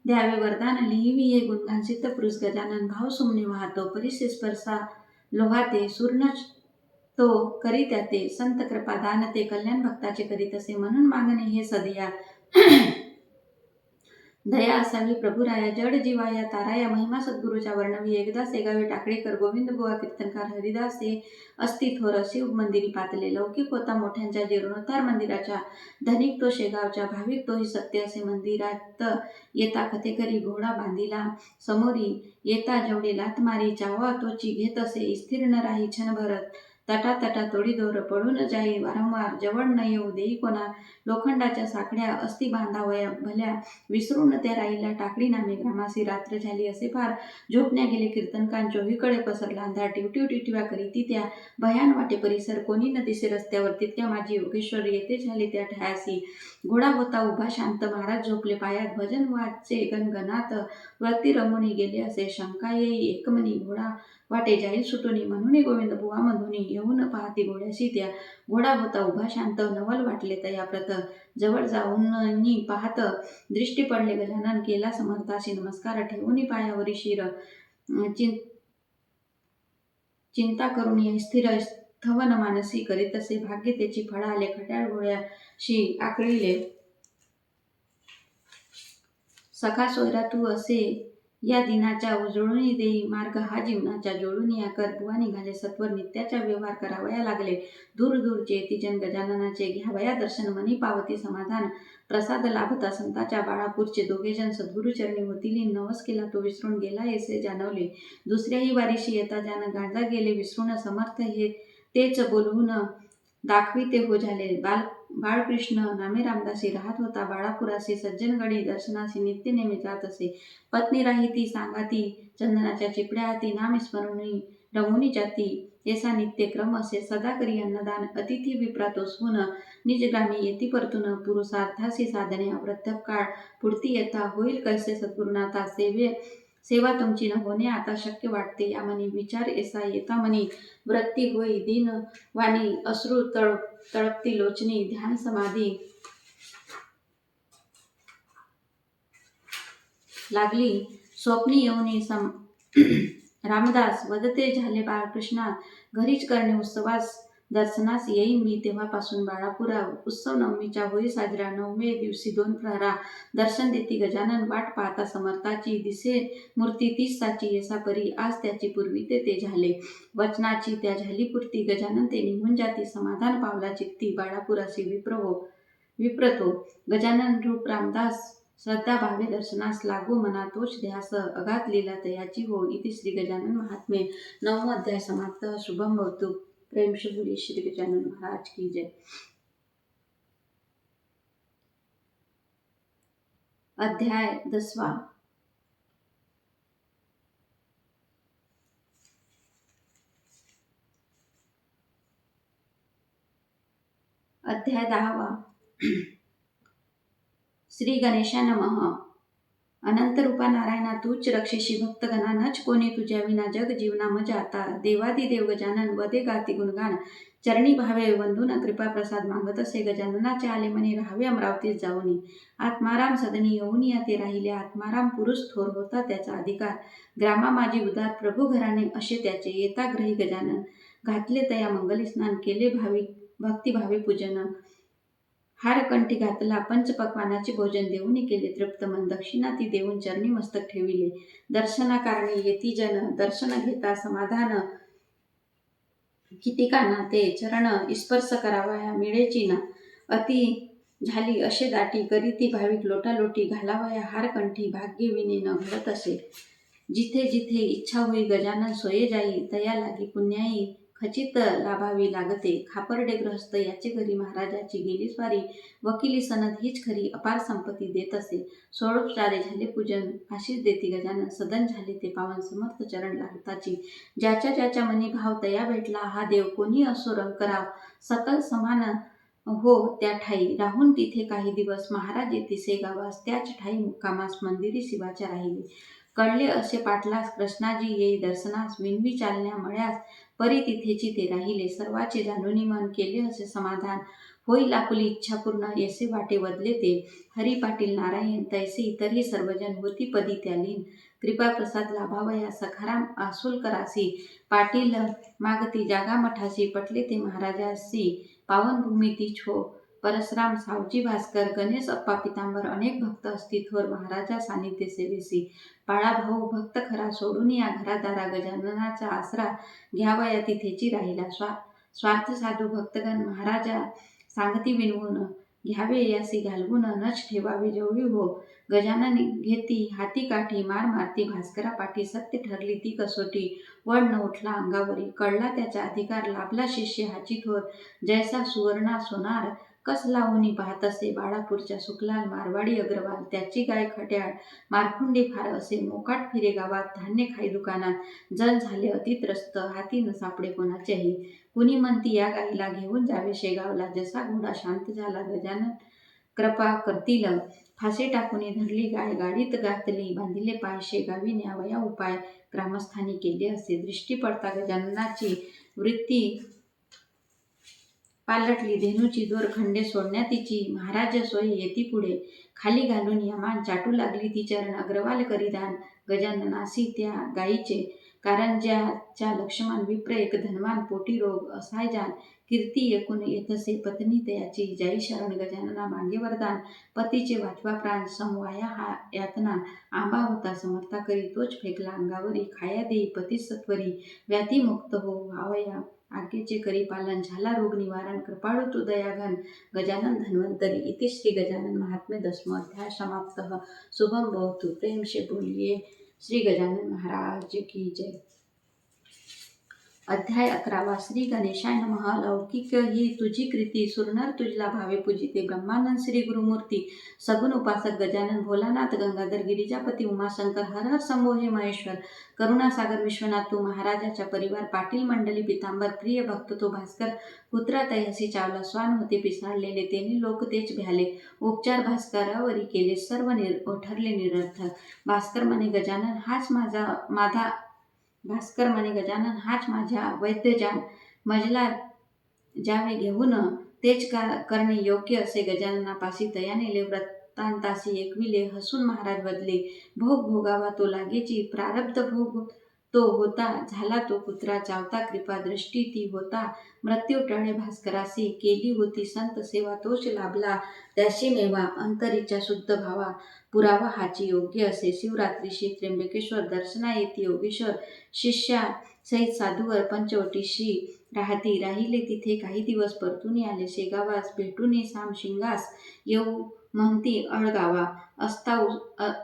द्यावे वरदान, लिहिवी हे गुणगान. सिद्ध पुरुष गजानन भाव सुमने वाहतो. परिसे स्पर्शा लोहाते. सूर्णच तो करी त्याते. संत कृपा दान ते. कल्याण भक्ताचे करीत असे. म्हणून मागणे हे सदया. दया असावी प्रभुराया. जड जीवाया ताराया. महिमा सद्गुरूच्या वर्णवी. एकदा सेगावे टाकळेकर. गोविंद बुवा कीर्तनकार. हरिदास हे असती थोर. शिव मंदिरी पातले. लौकिक होता मोठ्यांच्या. जीर्णोद्धार मंदिराच्या. धनिक तो शेगावच्या. भाविक तोही सत्य असे. मंदिरात येता कथेकरी. घोडा बांधिला समोरी. येता जेवढे लाथ मारी. चावा तोची घेत असे. स्थिर न राही क्षणभर. तटा तोडी दोर पडून जाई वारंवार. जवळ न येऊ देई कोणा. लोखंडाच्या साखळ्या असती बांधावया भल्या. विसरून त्या राईला टाकडी नामे ग्रामासी. रात्र झाली असे फार. झोपण्या गेले कीर्तनकार. चोहीकडे पसरला अंधार. टिवटिव टिटव्या करीती त्या. भयान वाटे परिसर. कोणी न दिसे रस्त्यावर. तितक्या माझी योगेश्वर येते झाले त्या ठायासी. घोडा होता उभा शांत. महाराज झोपले पायात. भजन वाचे गणगणात. वरती रमून गेले असे. शंका येई एकमनी. घोडा वाटे जाईल सुटुनी. म्हणून गोविंद बुवा मधुनी. येऊन पाहती घोड्याशी त्या. घोडा होता उभा शांत. नवल वाटले तया प्रत. जवळ जाऊन पाहत दृष्टी पडले गजानन. केला समर्थाशी नमस्कार. ठेवून पायावरी शिर. चिंता करून स्थिर थवन मानसी करीतसे, भाग्य त्याची फळाले, खट्याळ गोळ्याशी आकळीले. सखा सोयरा तू असे या दिनाच्या उजळून देई मार्ग हा जीवनाच्या जोडून या कर. बुवा निघाले सत्वर नित्याचा व्यवहार करावया लागले. दूर दूरचे येतीजन गजाननाचे घ्यावया दर्शन. मनी पावती समाधान प्रसाद लाभता संताच्या. बाळापूरचे दोघेजण सद्गुरुचरणी होती लीन. नवस केला तो विसरून गेला ऐसे जाणवले. दुसऱ्याही वारीशी येता ज्यानं गांजा गेले विसरून. समर्थ हे तेच बोलवून दाखविते हो झाले. बाळकृष्ण नामे रामदासी राहत होता बाळापुरासी. सज्जनगडी दर्शनासी नित्य नेहमी जात असे. पत्नी राहिती सांगाती चंदनाच्या चिपड्या हाती. नाम स्मरुनी रमुनी जाती ऐसा नित्य क्रम असे. सदा करी अन्नदान अतिथी विप्रातोसहून. निजग्रामी येती परतून. पुरुषार्थासी साधने वृद्धकाळ पुढती येता. होईल कैसे सद्गुरुनाथा सेवा तुमची न होणे आता शक्य वाटते. यामनी विचार ऐसा येता मनी. वृत्ती होई दीन वाणी अश्रू तळपती लोचनी. ध्यान समाधी लागली स्वप्नी येऊनी. रामदास वदते झाले बाळकृष्णा, घरीच करणे उत्सवास दर्शनास येईन मी. तेव्हापासून बाळापुरा उत्सव नवमीच्या होई साजरा. 9वे दिवशी 2 प्रहरा दर्शन देती गजानन. वाट पाहता समर्थाची दिसे मूर्ती 30 साची. ऐसा परी आज त्याची पूर्वी ते झाले. वचनाची त्या झाली पूर्ती. गजानन ते निघून जाती. समाधान पावला चित्ती. बाळापुरासी विप्रतो गजानन रूप रामदास. श्रद्धा भावे दर्शनास लागो मना तोच ध्यास. अगाध लीला तयाची हो. इति श्री गजानन महात्म्य 9वा अध्याय समाप्त. शुभम भवतु. प्रेम से बोलिए श्री गजानन महाराज की जय. अध्याय 10. अध्याय 10. श्री गणेशा नमः. अनंत रूपा नारायणा तूच रक्षेशी भक्तगणा. नच कोणी तुझ्या विना जग जीवना मज आता. देवादिदेव गजानन वदे गाती गुणगान. चरणी भावे वंदून कृपा प्रसाद मागत असे. गजाननाचे आले मनी राहावे अमरावतीत जाऊनी. आत्माराम सदनी येऊनी ते राहिले. आत्माराम पुरुष थोर होता त्याचा अधिकार. ग्रामा माझी उदार प्रभू घराणे असे त्याचे. येता ग्रही गजानन घातले तया मंगल स्नान. केले भक्तिभावे पूजन. हारकंठी घातला पंचपक्वानाचे भोजन. देऊनी केले तृप्त मन. दक्षिणा ती देऊन चरणी मस्तक ठेविले. दर्शनाकारणी येती जन. दर्शन घेता समाधान कितीकाना. ते चरण स्पर्श करावया मिळेची ना. अति झाली असे दाटी. करीती भाविक लोटालोटी. घालावया हारकंठी भाग्य विने न घडत असे. जिथे जिथे इच्छा होई गजानन सोये जाई. तया लागी पुण्याई खचित लाभावी लागते. खापर्डे ग्रहस्थ याचे घरी महाराजाची गेली स्वारी. वकिली सनद हीच खरी अपार संपत्ती देत असे. षोडोपचारे झाले पूजन आशीष देती गजानन. सदन झाले ते पावन समर्थ चरण लागताची. ज्याच्या ज्याच्या मनी भाव तया भेटला हा देव. कोणी असो रंकराव सकल समान हो त्या ठाई. राहून तिथे काही दिवस महाराज येतीसे गावास. त्याच ठाई मुक्कामास मंदिरी शिवाच्या राहिले. कळले असे पाटलास कृष्णाजी येई दर्शनास. विणवी चालण्या मळ्यास परी तिथेची ते राहिले. सर्वाचे जाणूनी मन केले असे समाधान. होईल आपुली इच्छा पूर्ण ऐसे वाटे वदले ते. हरी पाटील नारायण तैसे इतरही सर्वजन. होती पदी त्या लीन. कृपा प्रसाद लाभावया सखाराम आसोलकरासी. पाटील मागती जागा मठासी. पटले ते महाराजासी पावनभूमी तीच हो. परशुराम सावजी भास्कर गणेश अप्पा पितांबर अनेक भक्त असती थोर महाराजा सानिध्य सेवेसी. बाळाभाऊ भक्त खरा सोडून या घरादारा. गजाननाचा आसरा घ्यावया तिथेची राहिला. स्वार्थ साधू भक्तगण महाराजा सांगती विनवून. घ्यावे यासी घालवून नच ठेवावे जवळी हो. गजानन घेती हाती काठी. मार मारती भास्करा पाठी. सत्य ठरली ती कसोटी. वड न उठला अंगावरी. कळला त्याचा अधिकार. लाभला शिष्य हाची थोर. जैसा सुवर्णा सोनार कस लावूनी पाहत असे. बाळापूरच्या सुखलाल मारवाडी अग्रवाल. त्याची गाय खट्याळ मारखुंडी फार असे. मोकाट फिरे गावात धान्य खाई दुकानात. जन झाले अति त्रस्त हाती न सापडे कोणाच्याही. कुणी म्हणती या गाईला घेऊन जावे शेगावला. जसा घोडा शांत झाला गजानन कृपा करतील. फासे टाकून धरली गाय. गाडीत घातली बांधिले पाय. शेगावी न्यावया उपाय ग्रामस्थानी केले असे. दृष्टी पडता गजाननाची वृत्ती पालटली. धेनूची दोरखंडे सोडण्या तिची. महाराज सोय येती पुढे. खाली घालून यमान चाटू लागली ती चरण. अग्रवाल करी दान गजाननासी त्या गायीचे. कारण ज्याच्या लक्ष्मण विप्र एक धनवान पोटी रोग असायजान कीर्ती एकूण येतसे पत्नी तयाची जय शरण गजानना मागे वरदान पतीचे वाचवा प्राण समवाया हा यातना आंबा होता समर्था करी तोच फेकला अंगावरी खाया देई पती सत्वरी व्याधी मुक्त हो व्हावया आज्ञेचे करी पालन झाला रोग निवारण कृपाळू तू दयाघन गजानन धन्वंतरी इति श्री गजानन महात्म्य दशम अध्याय समाप्त शुभम भवतु प्रेम से बोलिए श्री गजानन महाराज की जय। अध्याय 11 श्री गणेशाय नमः लौकिक ही तुझी कृती सुरनर तुझला भावे पूजिते ब्रह्मानंद श्री गुरुमूर्ती सगुण उपासक गजानन भोलानाथ गंगाधर गिरिजापती उमाशंकर हर हर शंभो हे महेश्वर करुणासागर विश्वनाथ तू महाराजाच्या परिवार पाटील मंडळी पितांबर प्रिय भक्त तो भास्कर पुत्रा तयासी चावला स्वान होते पिसाळलेले तेने लोक तेच भ्याले उपचार भास्करावरी केले सर्व ठरले निरर्थक भास्कर म्हणे गजानन हाच माझ्या वैद्यजान मजला ज्यावे घेऊन तेच करणे योग्य असे गजाननापाशी तया नेले व्रतांतासी एकविले हसून महाराज बदले भोग भोगावा तो लागेची प्रारब्ध भोग तो होता झाला तो पुत्रा चावता कृपा दृष्टी ती होता मृत्यू टळे भास्करासी केली होती संत सेवा तोच लाभला त्याशी मेवा अंतरीच्या शुद्ध भावा पुरावा हाची योग्य असे शिवरात्रीशी त्र्यंबकेश्वर दर्शना येती योगेश्वर शिष्या सहित साधूवर पंचवटीशी राहिले तिथे काही दिवस परतून आले शेगावास भेटून साम शिंगास येऊ म्हणती अळगावा असता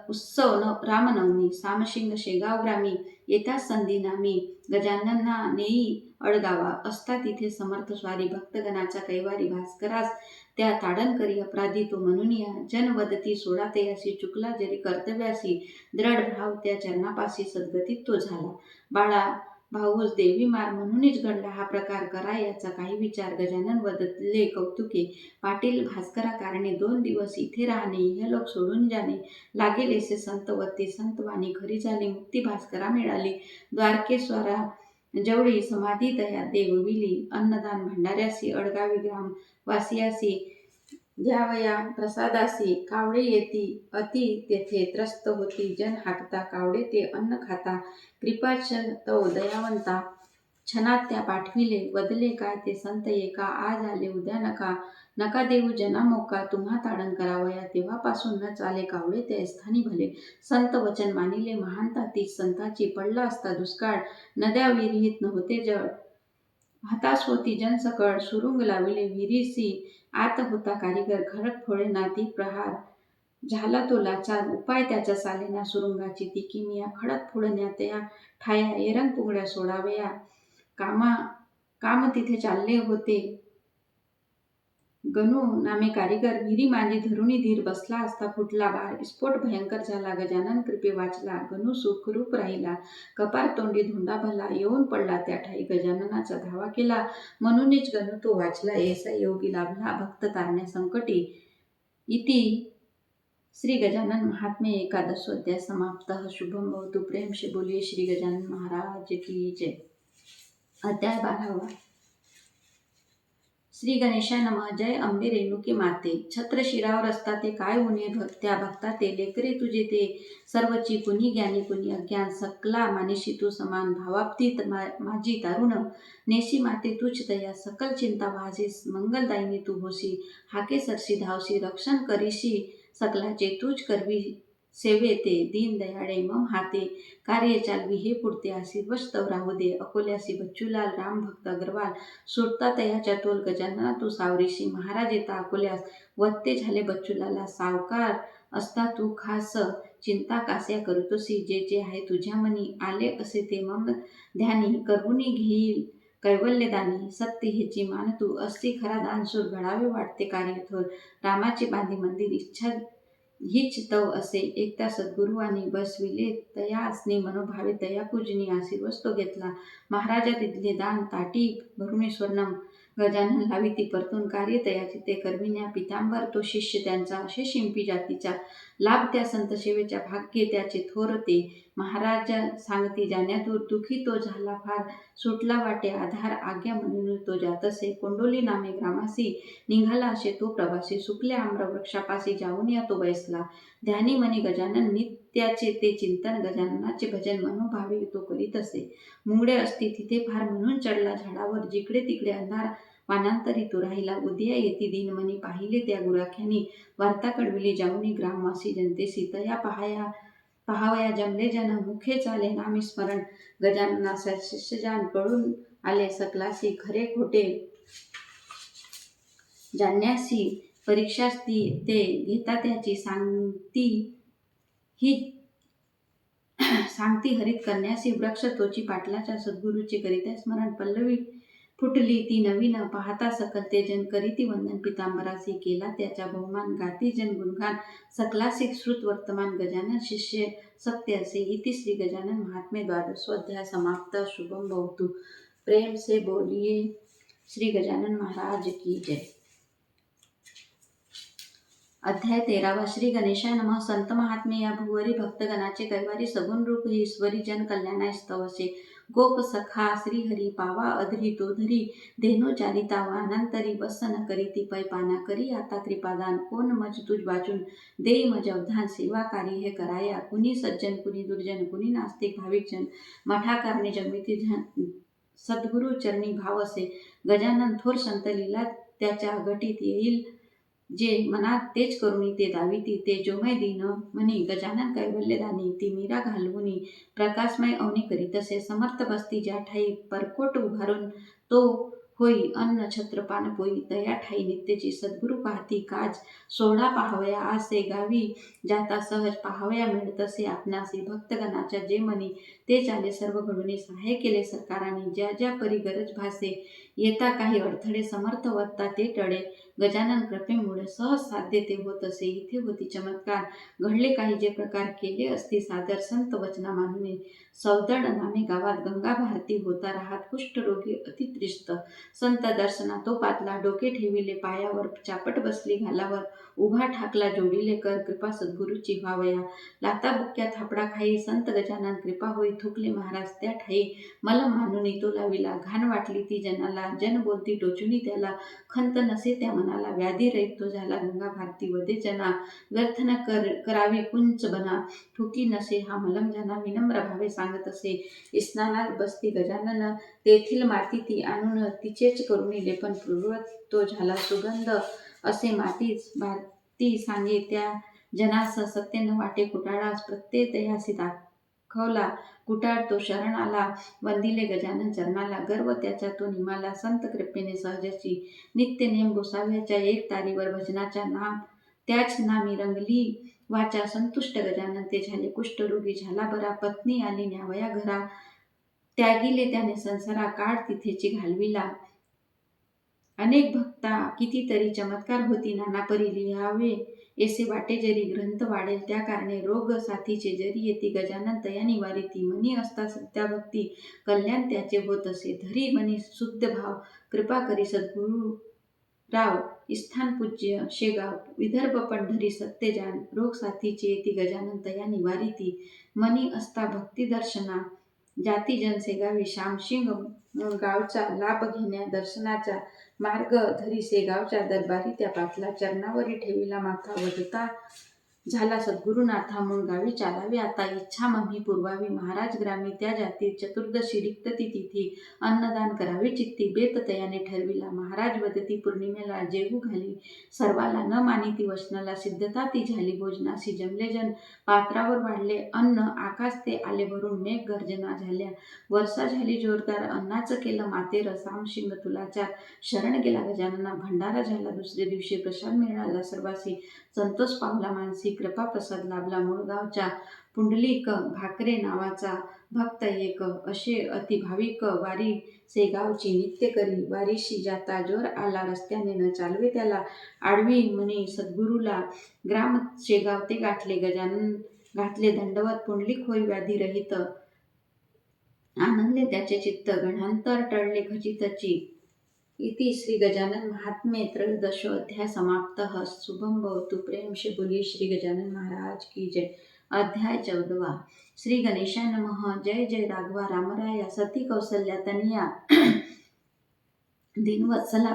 उत्सव रामनवमी सामशिंग शेगाव ग्रामी येता संधी नामी गजानना नेई अळगावा असता तिथे समर्थ स्वारी भक्तगणाचा कैवारी भास्करास त्या ताडण करी अपराधी तो म्हणून या जनवदती सोडा तयासी चुकला जरी कर्तव्यासी दृढ भाव त्या चरणापाशी सद्गतीत तो झाला बाळा भाऊस देवी मार म्हणूनच घडला हा प्रकार करा याचा काही विचार गजानन वदतले कौतुके पाटील भास्करा कारणे 2 दिवस इथे राहणे इहलोक सोडून जाणे लागेल ऐसे संतवत्ते संतवाणी खरी झाली मुक्ती भास्करा मिळाली द्वारकेश्वरा जवळी समाधी दया देवविली अन्नदान भंडाऱ्यासी अडगावी ग्राम वासियासी द्यावया प्रसादासी कावडे येती अति तेथे त्रस्त होती जन हाकता कावडे ते अन्न खाता कृपाच तो दयावंता क्षणात त्या पाठविले वदले काय ते संत एका आज आले उद्या नका देऊ जना मोका तुम्हा ताडण करावया तेव्हापासून न चाले कावडे त्या स्थानी भले संत वचन मानिले महानता ती संताची पडला असता दुष्काळ नद्या विरहित नव्हते जळ हताश होती जनसकळ सुरुंग लाविले विहिरीसी आत होता कारीगर खडक फोडे नाती प्रहार झाला तो लाचार उपाय त्याच्या सालेना सुरुंगाची ती किमिया खडक फोडण्या त्या ठाया एरंग पुंगड्या सोडावया काम तिथे चालले होते गणू नामे कारीगर विहिरी माझी धरुणी धीर बसला असता फुटला बार स्फोट भयंकर झाला गजानन कृपे वाचला गणू सुखरूप राहिला कपार तोंडी धोंडा भला येऊन पडला त्या ठाई गजाननाचा धावा केला म्हणूनच गणू तो वाचला ऐसा योगी लाभला भक्त तारण्या संकटी इति श्री गजानन महात्म्य एकादशोध्याय समाप्त शुभम भवतु प्रेम से बोलिए श्री गजानन महाराज की जय। अध्याय 12 श्री गणेशाय नमः जय अंबे रेणुके माते छत्र शिरावर असता ते काय उणे त्या भक्ता ते लेकरे तुझे ते सर्वची कुणी ज्ञानी कुणी अज्ञान सकला मानिशी तू समान भावाप्तीत माझी दारुण नेशी माते तुझ दया सकल चिंता वाजेस मंगलदायिनी तू होशी हाके सरशी धावशी रक्षण करीशी सकलाचे तुझ करवी सेवे ते दीन दयाळे मम हाते कार्य चालवी हे पुढते आशीर्वस्तव राहू दे अकोल्यासी बच्चूलाल राम भक्त अग्रवाल सुटता तयाच्या तोल गजानना तू सावरीशी महाराज येता अकोल्यास वत्ते झाले बच्चूलाला सावकार असता तू खास चिंता कास्या करतोसी जे आहे तुझ्या मनी आले असे ते मम ध्यानी करुणी घेईल कैवल्यदानी सत्य हेची मान तू असती खरा दानशूर घडावे वाटते कार्य थोर रामाचे बांधी मंदिर इच्छा हीच तव असे एकदा सद्गुरू आणि बसविले तया असणे मनोभावे तया पूजनी आशीर्वस्तो घेतला महाराजा तिथले दान ताटी भरुणी स्वर्णम गजानन लावी ती परतून कार्य तयाची ते करविण्या पितांबर तो शिष्य त्यांचा असे शिंपी जातीचा लाभ त्या संत सेवेच्या भाग्य त्याचे थोर ते महाराज सांगती जाण्यातूर दुखी तो झाला फार सुटला वाटे आधार आज्ञा म्हणून तो जातसे कोंडोली नामे ग्रामासी निघाला असे तो प्रवासी सुकल्या आम्रवृक्षापाशी जाऊन या तो बैसला ध्यानी मनी गजानन नित्याचे ते चिंतन, गजाननाचे भजन मनोभावे तो करीत असे. मुंगडे असती तिथे फार म्हणून चढला झाडावर, जिकडे तिकडे अंधार वानांतरी तो राहिला. उदया येती दिनमनी पाहिले त्या गुराख्यानी, वार्ता कळविली जाऊनी ग्रामवासी जनतेसी. तया पहावया जमले जन, मुखे चाले नामी स्मरण. गजानना शिष्यजान कळून आले सकलासी, खरे खोटे जाण्यासी परीक्षा ते घेता त्याची. सांगती हरित करण्यासी, वृक्ष तोची पाटलाच्या सद्गुरूचे करीता स्मरण. पल्लवी फुटली ती नवीन, पाहता सकल ते जन करीती वंदन. पितांबरासी केला त्याचा बहुमान, गाती जन गुणगान सकलासी श्रुत वर्तमान. गजानन शिष्य सत्य असे, इति श्री गजानन महात्म्य द्वादशोऽध्याय समाप्त. शुभम भवतु. प्रेम से बोलिए श्री गजानन महाराज की जय. अध्याय 13. श्री गणेशाय नमः. संत महात्मे. या भुवरी भक्तगणाचे कैवारी सगुण रूप ही ईश्वरी जन कल्याणाय स्तवसे. गोप सखा श्रीहरी पावा अधरी तो धरी, धेनो चारिता वानांतरी वसन करीती पै पाना. करी आता कृपादान कोण मज तुझ वाचून, देई मज अवधान सेवाकारी हे कराया. कुणी सज्जन कुणी दुर्जन, कुणी नास्तिक भाविक जन, मठा कारणे जन्मिती सद्गुरु चरणी भाव असे. गजानन थोर संत लीला त्याच्या घटीत येईल, जे मनात तेच करुणी ते दाविती. ते जोमय दीन म्हणी गजानन कैवल्यदानी, ती मीरा घालवुनी प्रकाशमय अवनी करीत असे. समर्थ बसती ज्या ठाई परकोट उभारून, तो होई अन्न छत्र पान पोई. तया ठाई नित्यची सद्गुरु पाहती काज, सोहळा पाहावया आसे गावी जाता सहज. पाहावया मिळतसे आपणासी भक्तगणाच्या जे मनी, ते चाले सर्व घडूनी. सहाय्य केले सरकाराने ज्या ज्या परी गरज भासे, येता काही अडथळे समर्थ वत्ता ते टळे. गजानन कृपेमुळे सहज साध्य ते होत असे. इथे होती चमत्कार घडले काही जे प्रकार, केले असती सादर संत वचना मानूने. सौदड नामे गावात गंगा भारती होता राहात, कुष्ठरोगी अति त्रिस्त. संत दर्शना तो पातला, डोके ठेविले पायावर, चापट बसली घालावर. उभा ठाकला जोडिले कर, कृपा सद्गुरूची व्हावया. लाता बुक्या थापडा खाई संत गजानन कृपा होई. थुकले महाराज त्या ठाई मल मानुनी तो लाविला. घाण वाटली ती जनाला, जन बोलती टोचुनी त्याला. खंत नसे त्या मनाला, व्याधी रहित तो झाला. गंगा भारती वदे जना, व्यर्थ न करावी कुंच बना. ठुकी नसे हा मलम जना, विनम्र भावे सांगत असे. स्नानात बसती गजानन, तेथील माती ती आणून, तिचेच करुणी लेपन. पूर्वत तो झाला सुगंध असे मातीच. भारती सांगे त्या जनास, सत्य न वाटे कुटाळास. प्रत्यय तयासी दाखवला कुटाळ, तो शरण आला वंदिले गजानन चरणाला. गर्व त्याचा तो निमाला, संत कृपेने सहजची. नित्य नेम गोसाव्याच्या, एक तारीवर भजनाच्या. नाम त्याच नामी रंगली वाचा, संतुष्ट गजानन ते झाले कुष्ठरोगी. झाला बरा पत्नी आली न्यावया घरा, त्यागिले त्याने संसारा. काळ तिथेची घालविला अनेक भक्ता, कितीतरी चमत्कार होती नाना परी. लिहावे ऐसे वाटे जरी ग्रंथ वाढेल त्या कारणे. रोग साथीचे जरी येती गजानन तया निवारिती. मनी असता सत्या भक्ती, कल्याण त्याचे होत असे. धरी मनी शुद्ध भाव, कृपा करी सद्गुरु राव. स्थान पूज्य शेगाव विदर्भ पंढरी सत्यजान. रोग साथीचे येती गजानन तया निवारिती. मनी असता भक्ती दर्शना, जाती जन सेगावी. श्यामशिंग गावचा लाभ घेण्या दर्शनाचा. मार्ग धरी सेगावच्या दरबारी त्या पाटला. चरणावरी ठेविला माथा, वदता झाला सद्गुरुनाथा. मूळ गावी चालावे आता, इच्छा मम्ही पुरवावी. महाराज ग्रामी त्या जाती, चतुर्दशी रिक्त ती तिथी. अन्नदान करावे चित्ती, बेत तयाने ठरविला. महाराज वदती पौर्णिमेला, जेवू घाली सर्वाला. न मानिती वचनाला, सिद्धता ती झाली भोजनासी. जमले जन पात्रावर वाढले अन्न, आकाश ते आले भरून. मेघ गर्जना झाल्या, वर्षा झाली जोरदार. अन्नाचं केलं मातेर, सामशिंग तुलाचार. शरण गेला गजानना, भंडारा झाला दुसरे दिवशी. प्रसाद मिळाला सर्वासी, संतोष पावला मानसी. कृपा प्रसाद लाभला मूळगावचा, पुंडलिक भाकरे नावाचा भक्त एक. असे अति भाविक वारी सेगावची नित्य करी. वारीशी जाता जोर आला, रस्त्याने न चालवे त्याला. आडवी म्हणी सद्गुरूला, ग्राम शेगाव ते गाठले. गजानन घातले दंडवत, पुंडलिक होई व्याधी रहित. आनंदले त्याचे चित्त, गणांतर टळले खचितची. इति श्री गजानन महात्म्ये त्रयोदशोऽध्याय समाप्त. शुभम भवतु. प्रेम से बोलिए श्री गजानन महाराज की जय. अध्याय 14. श्री गणेशाय नमः. जय जय राघवा रामराया, सती कौसल्या तनिया दीनवत्सला.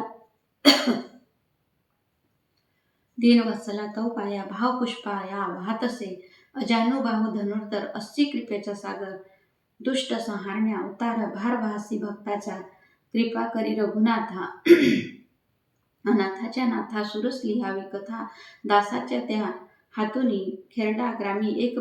दीनवत्सला तव पाया भावपुष्पाया वाहतसे अजानुबाहू धनुर्धर अस्सी कृपेचा सागर दुष्ट संहारण्या अवतार भारवासी भक्ताचा कृपा करी रघुनाथा अनाथाच्या नाथा सुरस लिहावी कथा दासाच्या त्या हातुनी खेरडा ग्रामी एक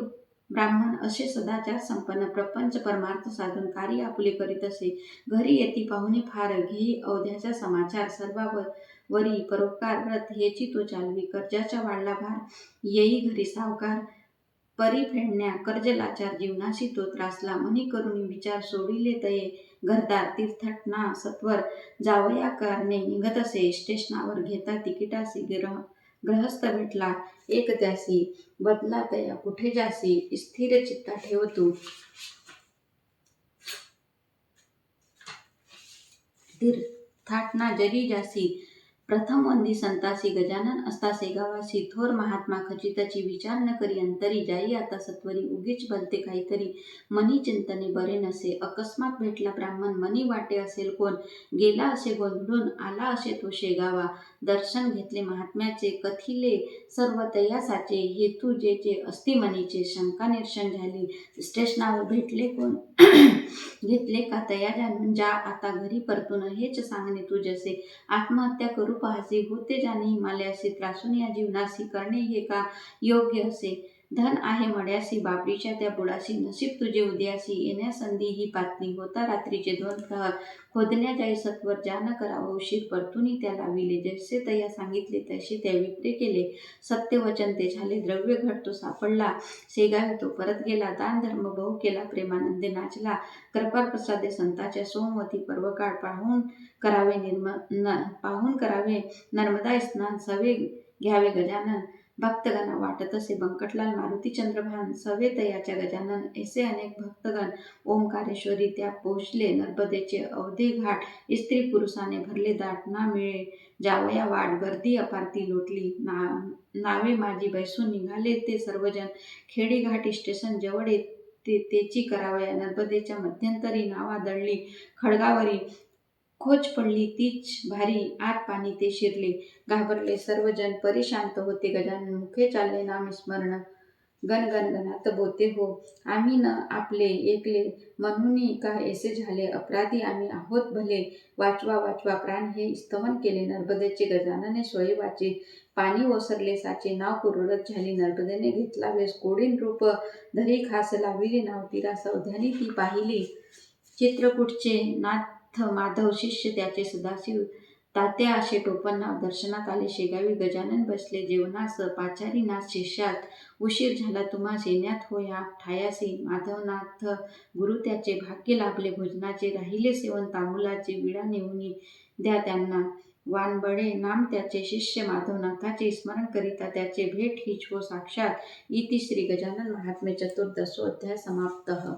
ब्राह्मण असे सदाचार संपन्न प्रपंच परमार्थ साधून कार्य आपुले करीत असे. घरी येती पाहुणे फार घेई अवध्याचा समाचार सर्वावर वरी परोपकार व्रत हेची तो चालवी कर्जाचा वाढला भार येई घरी सावकार परी फेडण्या कर्ज लाचार जीवनाशी तो त्रासला मनी करुणी विचार सोडिले तये घरदार तीर्थटना सत्वर जावया कारणे निघत असे स्टेशनावर घेता तिकिटासी ग्रहस्थ भेटला एक त्यासी बदला तया कुठे जासी स्थिर चित्ता ठेव तू तीर्थाटना जरी जासी प्रथम वंदी संतासी गजानन असतासे गावासी थोर महात्मा खचिताची विचार न करी अंतरी जाई आता सत्वरी उगीच भलते काहीतरी मनी चिंतने बरे नसे अकस्मात भेटला ब्राह्मण मनी वाटे असेल कोण गेला असे गोंधळून आला असे तो शेगावा दर्शन घेतले महात्म्याचे कथिले सर्व तयासाचे हेतू जे जे अस्ति मनीचे शंका निरसन झाली स्टेशनावर भेटले कोण घेतले का तया जाणून जा आता घरी परतून हेच सांगणे तू जसे आत्महत्या करू पाहसी होते जाणे हिमालयासी त्रासून या जीवनासी करणे हे का योग्य असे धन आहे मड्यासी बापरीच्या त्या बुडासी नसीब तुझे उद्यासी येण्या संधी ही पातनी होता रात्रीचे 2 प्रहर खोदण्या जाई सत्वर जान करावं उशीर परतुनी त्या लाविले जसे तया सांगितले तसे त्या विप्रे केले सत्य वचन ते झाले द्रव्य घट तो सापडला शेगावी तो परत गेला दान धर्म बहु केला प्रेमानंदे नाचला कृपा प्रसादे संताच्या सोमवती पर्वकाळ पाहून करावे नर्मदा स्नान सवे घ्यावे गजानन भक्तगणा वाटत असे बंकटलाल मारुती चंद्रभान सवे तयाच्या गजानन ऐसे अनेक भक्तगण ओंकारेश्वरी त्या पोहोचले नर्मदेचे अवधे घाट स्त्री पुरुषाने भरले दाट ना मिळे जावया वाट गर्दी अपारती लोटली नावे माझी बैसून निघाले ते सर्वजन खेडी घाट स्टेशन जवळ तेची करावया नर्मदेच्या मध्यंतरी नावा दळली खडगावरी खोच पडली तीच भारी आत पाणी ते शिरले घाबरले सर्वजन परिशांत होते गजानन मुखे चालले नाम स्मरण गण गण गणात बोते हो आम्ही न आपले एकले म्हणून का ऐसे झाले अपराधी आम्ही आहोत भले वाचवा वाचवा प्राण हे स्तवन केले नर्मदेचे गजानने सोयी वाचे पाणी ओसरले साचे नाव कुरळत झाली नर्मदेने घेतला वेस कोडीन रूप धरी खास लाविले नाव तिरा सौध्यानी ती पाहिली चित्रकूटचे नाथ माधव शिष्य त्याचे सदाशिव तात्या असे टोपण नाव दर्शनात आले शेगावी गजानन बसले जेवणास पाचारी नाथ शिष्यात उशीर झाला तुम्हास येण्यात होया ठायासी माधवनाथ गुरु त्याचे भाग्य लाभले भोजनाचे राहिले सेवन तांबुलाचे विडा नेऊनी द्या त्यांना वानबडे नाम त्याचे शिष्य माधवनाथाचे स्मरण करिता त्याचे भेट हीच हो साक्षात इति श्री गजानन महात्म्य चतुर्दशोऽध्याय समाप्तः।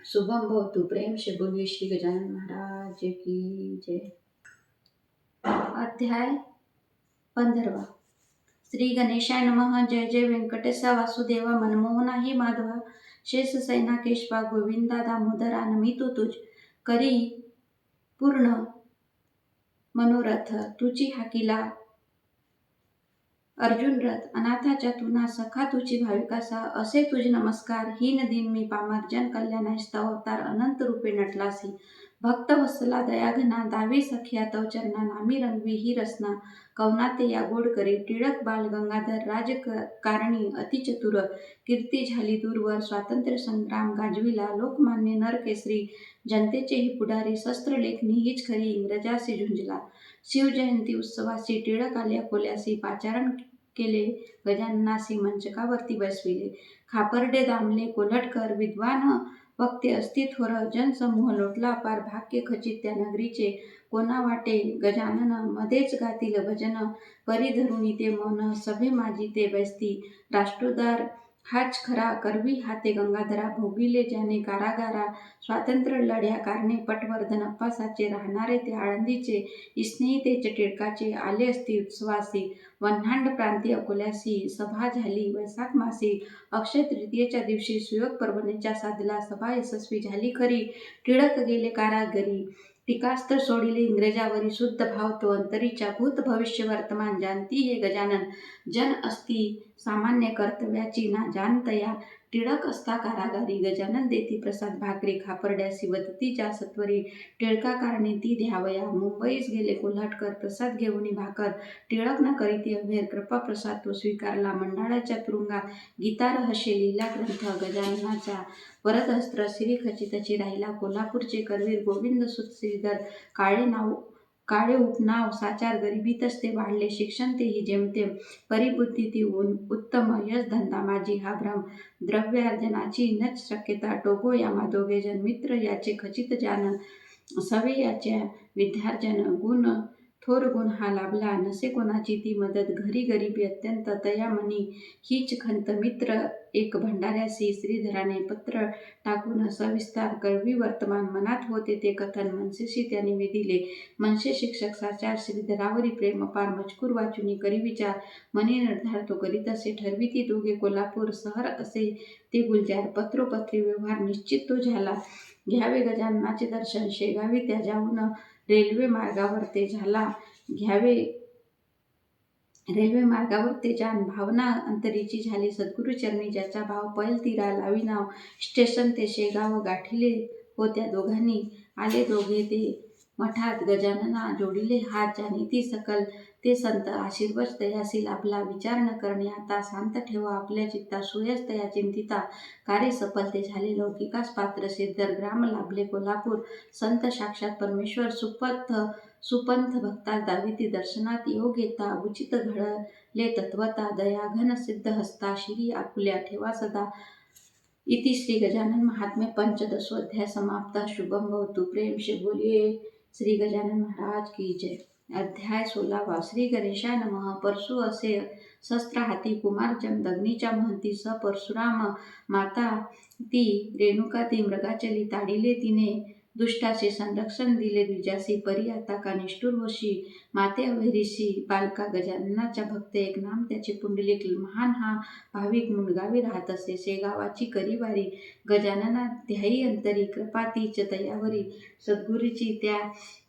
शुभम भवतु प्रेम से बोलिए श्री गजानन महाराज की जय। अध्याय 15 श्री गणेशाय नमः। जय जय व्यंकटेशा वासुदेवा मनमोहना ही माधवा शेष सैना केशवा गोविंदा दामोदरा नमितो तुझ करी पूर्ण मनोरथ तुझी हाकिला अर्जुन रथ अनाथाच्या तुना सखा तुझी भाविकासा असे तुझ नमस्कार हीन दिन मी पामर जन कल्याणास तव अवतार अनंत रूपे नटलासी भक्त वत्सला दयाघना दावी सख्या तव चरणा नामी रंगवी ही रसना कवनाते या गोड करी टिळक बाल गंगाधर राजकारणी अतिचतुर कीर्ती झाली दूरवर स्वातंत्र्य संग्राम गाजविला लोकमान्य नरकेसरी जनतेचे ही पुढारी शस्त्रलेखनी हीच खरी इंग्रजासी झुंजला शिवजयंती उत्सवासी टिळक आल्या कोल्यासी पाचारण केले गजाननासी मंचकावरती बसविले खापर्डे दामले कोल्हटकर विद्वान वक्ते असती थोर जनसमूह लोटला अपार भाग्य खचित त्या नगरीचे कोणा वाटे गजानन मध्येच गातील भजन परी धरुणी ते मौन सभे माझी ते बैसती राष्ट्रोद्धार हाच खरा करवी हाते गंगाधरा भोगिले ज्याने कारागारा स्वातंत्र्य लढ्या कारणे पटवर्धन अप्पासाचे राहणारे ते आळंदीचे स्नेहितेचे टिळकाचे आले असती उत्सवासी वन्हांड प्रांती अकोल्यासी सभा झाली वैशाख मासी अक्षय तृतीयेच्या दिवशी सुयोग पर्वणीच्या साधला सभा यशस्वी झाली खरी टिळक गेले कारागरी टीकास्त्र सोडिले इंग्रजावरी शुद्ध भाव तो अंतरीच्या भूत भविष्य वर्तमान जानती हे गजानन जन असती सामान्य कर्तव्याची ना जानतया टिळक असता कारागारी गजानन देती प्रसाद भाकरी खापर्ड्यासी वदती ज्या सत्वरी टिळका कारणी ती द्यावया मुंबईस गेले कोल्हाटकर प्रसाद घेऊनी भाकर टिळक न करीती अभेर कृपा प्रसाद तो स्वीकारला मंडाळाच्या तुरुंगात गीता रहस्य लीला ग्रंथ गजाननाचा वरदहस्त्र श्रीखचितची राहिला कोल्हापूरचे करवीर गोविंद सुत श्रीधर काळे उपनाव साचार गरिबीतच ते वाढले शिक्षण तेही जेमतेम परिबुद्धी ती उत्तम यश धंदा माझी हा भ्रम द्रव्यार्जनाची नच शक्यता टोगो या मादोगे जन मित्र याचे खचित जान सवे याच्या विद्यार्जन गुण थोर गुण हा लाभला नसे कोणाची ती मदत घरी गरिबी अत्यंत तयामनी हीच खंत मित्र एक भंडाऱ्यासी श्रीधराने पत्र टाकून सविस्तार कळवी वर्तमान मनात होते ते कथन मनसेशी त्यांनी विधिले मनसे शिक्षक साचार श्रीधरावरी प्रेम पार मजकूर वाचुनी करी विचार मनी निर्धार तो करीत असे ठरविती दोघे कोल्हापूर शहर असे ते गुलजार पत्रोपत्री व्यवहार निश्चित तो झाला घ्यावे गजाननाचे दर्शन शेगावी त्या जाऊन रेल्वे मार्गावर ते झाला घ्यावे रेल्वे मार्गावर ते जाण भावना अंतरीची झाली सद्गुरुचरणी ज्याचा भाव पैल तीरा लावी नाव स्टेशन ते शेगाव गाठिले होत्या दोघांनी आले दोघे ते मठात गजानना जोडिले हात जाणीती सकल ते संत आशीर्वच तयासी लाभला विचार न करणे आता शांत ठेवा आपल्या चित्ता सुयस तया चिंतिता कार्य सफल ते झाले लौकिकास पात्र सिद्ध ग्राम लाभले कोल्हापूर संत साक्षात परमेश्वर सुपंथ भक्ता दाविती दर्शनात योग येता उचित घडले तत्वता दया घन सिद्ध हस्ता श्री आकुल्या ठेवा सदा इति श्री गजानन महात्म्य पंचदशोध्याय समाप्त शुभम भवतु प्रेम से बोलिए श्री गजानन महाराज की जय। अध्याय 16 श्री गणेशा नमः परशु असे शस्त्र हाती कुमार जमदग्नीच्या महंती स परशुराम माता ती रेणुका ती मृगाचली ताडिले तिने दुष्टाचे संरक्षण दिले द्विजासी परी आता का निष्ठुर होशी माते अवैरीशी बालका गजाननाच्या भक्त एक नाम त्याचे पुंडलिक महान हा भाविक मुंडगावी राहत असे शेगावाची करीवारी गजानना ध्यायी अंतरी कृपा तीच तयावरी सद्गुरूची त्या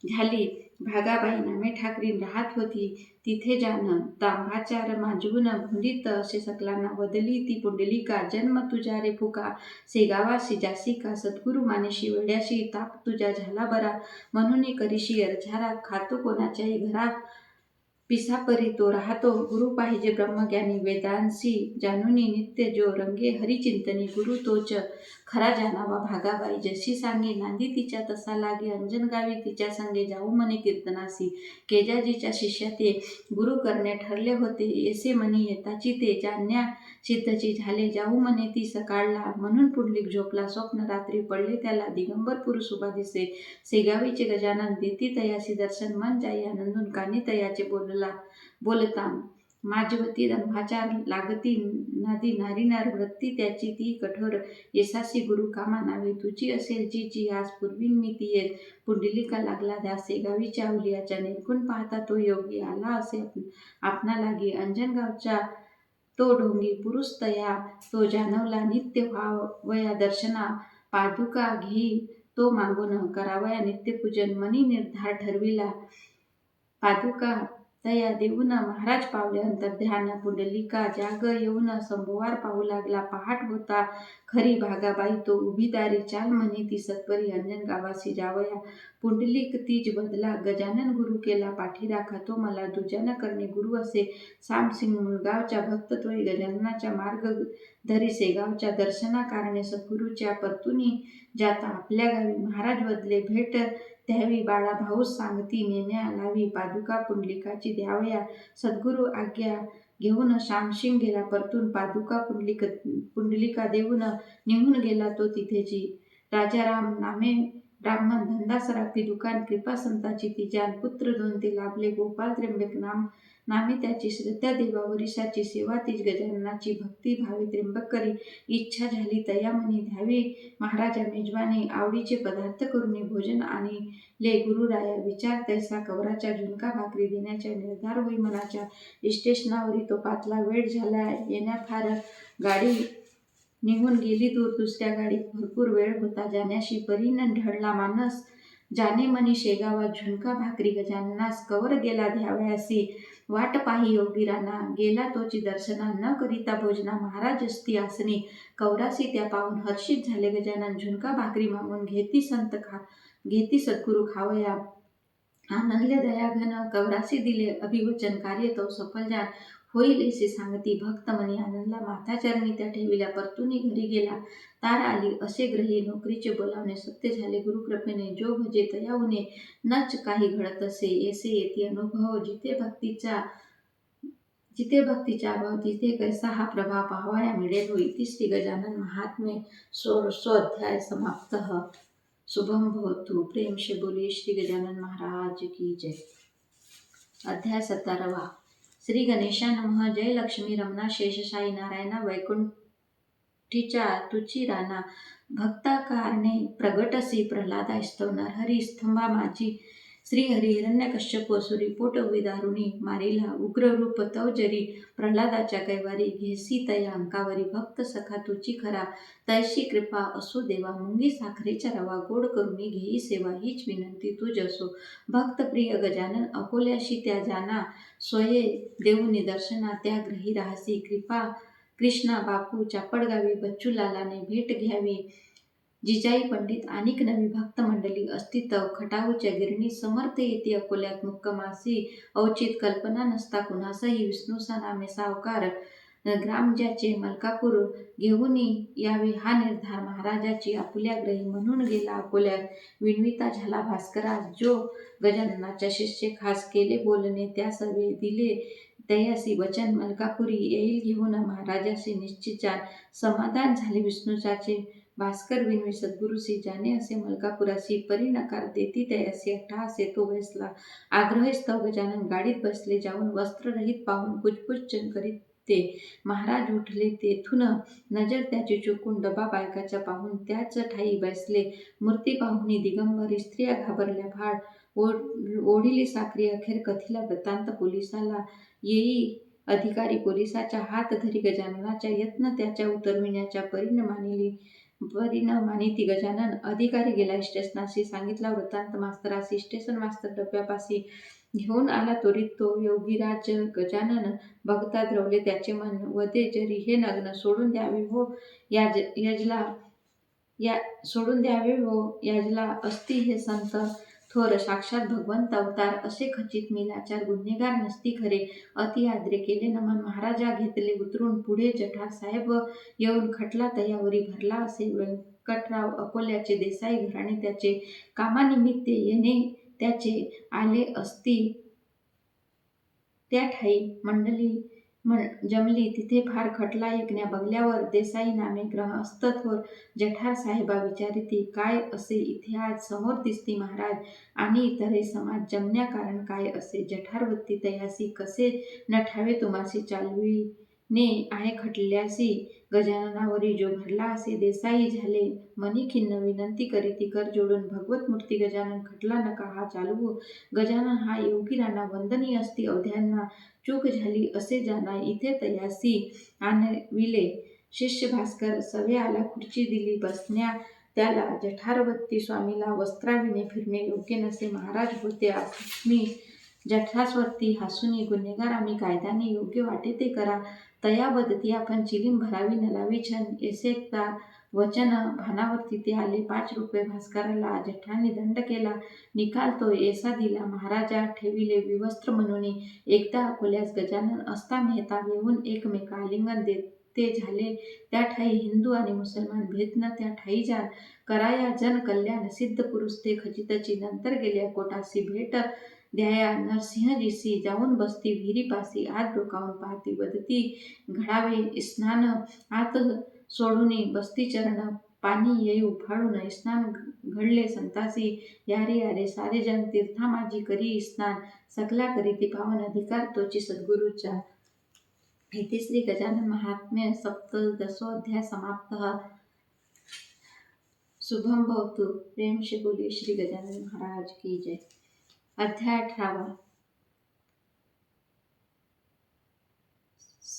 झाली भागाबाई नामे ठाकरीन राहत होती तिथे जाण तांबाचार माजवून भुंडीत असे सकलांना वदली ती पुंडलिका जन्म तुझा रे फुका शेगावासी जासी का सद्गुरु मानेशी वेड्याशी ताप तुझा झाला बरा म्हणून करीशी अर्झारा खातो कोणाच्याही घरा पिसापरी तो राहतो गुरु पाहिजे ब्रह्मज्ञानी वेदांसी जानुनी नित्य जो रंगे हरिचिंतनी गुरु तोच खरा जाणावा भागाबाई जशी सांगे नांदी तिच्या तसा लागे अंजनगावी तिच्या संगे जाऊ मने कीर्तनासी केजाजीच्या शिष्या ते गुरु करणे ठरले होते येसे मनी येताची ते जाण्या सिद्धची झाले जाऊ मने ती सकाळला म्हणून पुंडलिक झोपला स्वप्न रात्री पडले त्याला दिगंबर पुरुष उभा दिसे शेगावीचे गजानन देती तयासी दर्शन मन जाई आनंदून कानी तयाचे बोलता माझवती दंभाचार लागती नादी नारीनार वृत्ती त्याची ती कठोर येसासी गुरु कामा नावे तुझी असेल जी आज पूर्वी मी ती येत पुंडलिका लागला ध्यास शेगावीच्या अवलियाच्या निर्गुण पाहता तो योगी आला असे आपणा लागी अंजनगावच्या तो ढोंगी पुरुष तया तो जानवला नित्य व्हावया दर्शना पादुका घेई तो मागून करावया नित्यपूजन मनी निर्धार ठरविला पादुका तया देऊन महाराज पावले अंतर्ध्यान पुंडलिका जाग येऊन संभोवार पाहू लागला पहाट होता खरी भागाबाई तो उभी दारी चाल म्हणे ती सत्वरी अंजन गावासी जावया पुंडलिक तीज बदला गजानन गुरु केला पाठी राखा तो मला दुजान करणे गुरु असे सामसिंग मुळगावच्या भक्त तोही गजाननाच्या मार्ग धरी शेगावच्या दर्शना कारणे सद्गुरूच्या परतुनी जाता आपल्या गावी महाराज बदले भेट द्यावी बाळा भाऊस सांगती नेण्या लावी पादुका पुंडलिकाची द्यावया सद्गुरु आज्ञा घेऊन श्यामसिंग गेला परतून पादुका पुंडलिका देऊन निघून गेला तो तिथेची राजाराम नामे ब्राह्मण धंदा सराफी दुकान कृपा संताची ती जान पुत्र दोन ते लाभले गोपाल त्र्यंबक नामे त्याची श्रद्धा देवा वरिष्ठाची सेवा तीच गजाननाची भक्ती भावी त्र्यंबक करी इच्छा झाली तयामनी द्यावी महाराजा मेजवानी आवडीचे पदार्थ करून भोजन आणि ले गुरुराया विचार तैसा कवराच्या झुणका भाकरी देण्याच्या निर्धार होई मनाच्या स्टेशनावरी तो पातला वेळ झाला येण्या फार गाडी निघून गेली दूर दुसऱ्या गाडीत भरपूर वेळ होता जाण्याशी परीन ढळला मानस जाने मनी शेगावात झुणका भाकरी गजाननास कवर गेला द्यावयासी वाट पाही योगीराना गेला तोची दर्शना न करिता भोजना महाराज असती आसनी कौरासी त्या पाहून हर्षित झाले गजानन झुणका भाकरी मागून घेती सद्गुरु खावया आनंदले दयाघन कवरासी दिले अभिवचन कार्य तो सफल जान होईल असे सांगती भक्त मनी आनंदला माताचरणी त्या ठेविल्या परतुनी घरी गेला तार आली असे ग्रही नोकरीचे बोलावणे सत्य झाले गुरुकृपेने जो भजे तयाऊने नच काही घडत असे ऐसे येती अनुभव जिथे भक्तीचा अभाव तिथे कैसा हा प्रभाव पाहावया मिळेल होई ती श्री गजानन महात्मे अध्याय समाप्त शुभम भवतु प्रेम से बोलिए श्री गजानन महाराज की जय। अध्याय 17 श्री गणेशा नमः जय लक्ष्मी रमणा शेषशाही नारायणा वैकुंठीच्या तुची राणा भक्ता कारणे प्रगटसी प्रल्हादा स्तवनार हरी स्तंभा माझी श्री हरी हिरण्यकश्यप असुरी पोट दारुणी मारिला उग्र रूप तव जरी प्रल्हादाच्या कैवारी घेसी तया अंकावरी भक्त सखा तुची खरा तैशी कृपा असो देवा मुंगी साखरेच्या रवा गोड करुणी घेई सेवा हीच विनंती तुझ असो भक्त प्रिय गजानन अकोल्याशी त्या जाना स्वये देऊनी दर्शना त्या ग्रही राहसी कृष्णा बापू चापडगावी बच्चूलालाने भेट घ्यावी जिजाई पंडित अनेक नवी भक्त मंडळी अस्तित्व खटाऊच्या गिरणी समर्थ येते अकोल्यात मुक्कमासी औचित कल्पना नसता कुणासही विष्णूसा नामे सावकार ग्रामजाचे मलकापूर घेऊन यावे हा निर्धार महाराजाची आपुल्या ग्रही म्हणून गेला अकोल्यात विणविता झाला भास्करा जो गजाननाच्या शिष्य खास केले बोलणे त्या सर्वे दिले तयासी वचन मलकापुरी येईल घेऊन महाराजाशी निश्चित समाधान झाले विष्णूचाचे भास्कर विनवी सद्गुरुसी जाने असे मलकापुरासी परी नकार देती तयासी अट्टहासे तो बसला आग्रहस्तव गजानन गाडीत बसले जाऊन वस्त्ररहित पाहून कुजबुज करीत ते महाराज उठले तेथून नजर त्याची चुकून डबा बायकाच्या पाहून त्याच ठाई बसले मूर्ती पाहुनी दिगंबरी स्त्रिया घाबरल्या भाड ओढिली साखरी अखेर कथिला वृत्तांत पोलिसाला येई अधिकारी पोलिसाच्या हात धरी गजाननाच्या यत्न त्याच्या उतरविण्याच्या मानिती गजानन अधिकारी गेला स्टेशनाशी सांगितला वृत्तांत मास्तरासी स्टेशन मास्तर डब्यापाशी घेऊन आला त्वरित तो योगीराज गजानन बघता द्रवले त्याचे मन वदे जरी हे नग्न सोडून द्यावे हो याजला असती हे संत थोर साक्षात भगवंत अवतार असे खचित मिलाचार गुन्हेगार नसती खरे अति आदरे केले नमन महाराजा घेतले उतरून पुढे जठार साहेब येऊन खटला तयावरी भरला असे व्यंकटराव अकोल्याचे देसाई घराणे त्याचे कामानिमित्त येणे त्याचे आले असती त्या ठाई मंडळी जमली तिथे फार खटला ऐकण्या बघल्यावर देसाई नामे ग्रहस्थ थोर जठार साहेबा विचारिती काय असे इथे आज समोर दिसती महाराज आणि इतरही समाज जमण्या कारण काय असे जठारवत्ती तयासी कसे न ठावे तुम्हासी चालविणे आहे खटल्यासी गजाननावरी जो भरला असे देसाई झाले मनी खिन्न विनंती करीती कर जोडून भगवत मूर्ती गजानन खटला नका हा चालवू गजानन हा योगीराना वंदनीय असती अवध्यांना चूक झाली असे जाना इथे तयासी आणविले शिष्य भास्कर सवे आला खुर्ची दिली बसण्या त्याला जठारवत्ती स्वामीला वस्त्राविने फिरणे योग्य नसे महाराज होते आम्ही जठास्वती हसुनी गुन्हेगार आम्ही कायद्याने योग्य वाटे ते करा तया बदती आपण चिलीम भरावी नलावी छन एसेकता वचन भानावरती ते आले 5 रुपये भास्कराला जठांनी दंड केला निकाल तो ऐसा दिला महाराजा ठेविले विवस्त्र म्हणून एकदा अकोल्यास गजानन असता मेहता येऊन एकमेका आलिंगन देते झाले त्या ठाई हिंदू आणि मुसलमान भेद न त्या ठाई जाण कराया जन कल्याण सिद्ध पुरुष ते खचितची नंतर गेले कोटासी भेट द्याया नरसिंहजीसी जाऊन बसती विहिरीपासी आत डोकावून पाहती वदती घडावे स्नान आत सोडूनी बसती चरण पाणी येई उफाळून स्नान घडले संतासी यारे यारे सारे जन तीर्था माझी करी स्नान सकला करीती पावन अधिकार तोची सद्गुरूचा इति श्री गजानन महात्म्य सप्तदशो अध्याय समाप्त शुभम भवतु प्रेम से बोलिए श्री गजानन महाराज की जय। अध्याय 18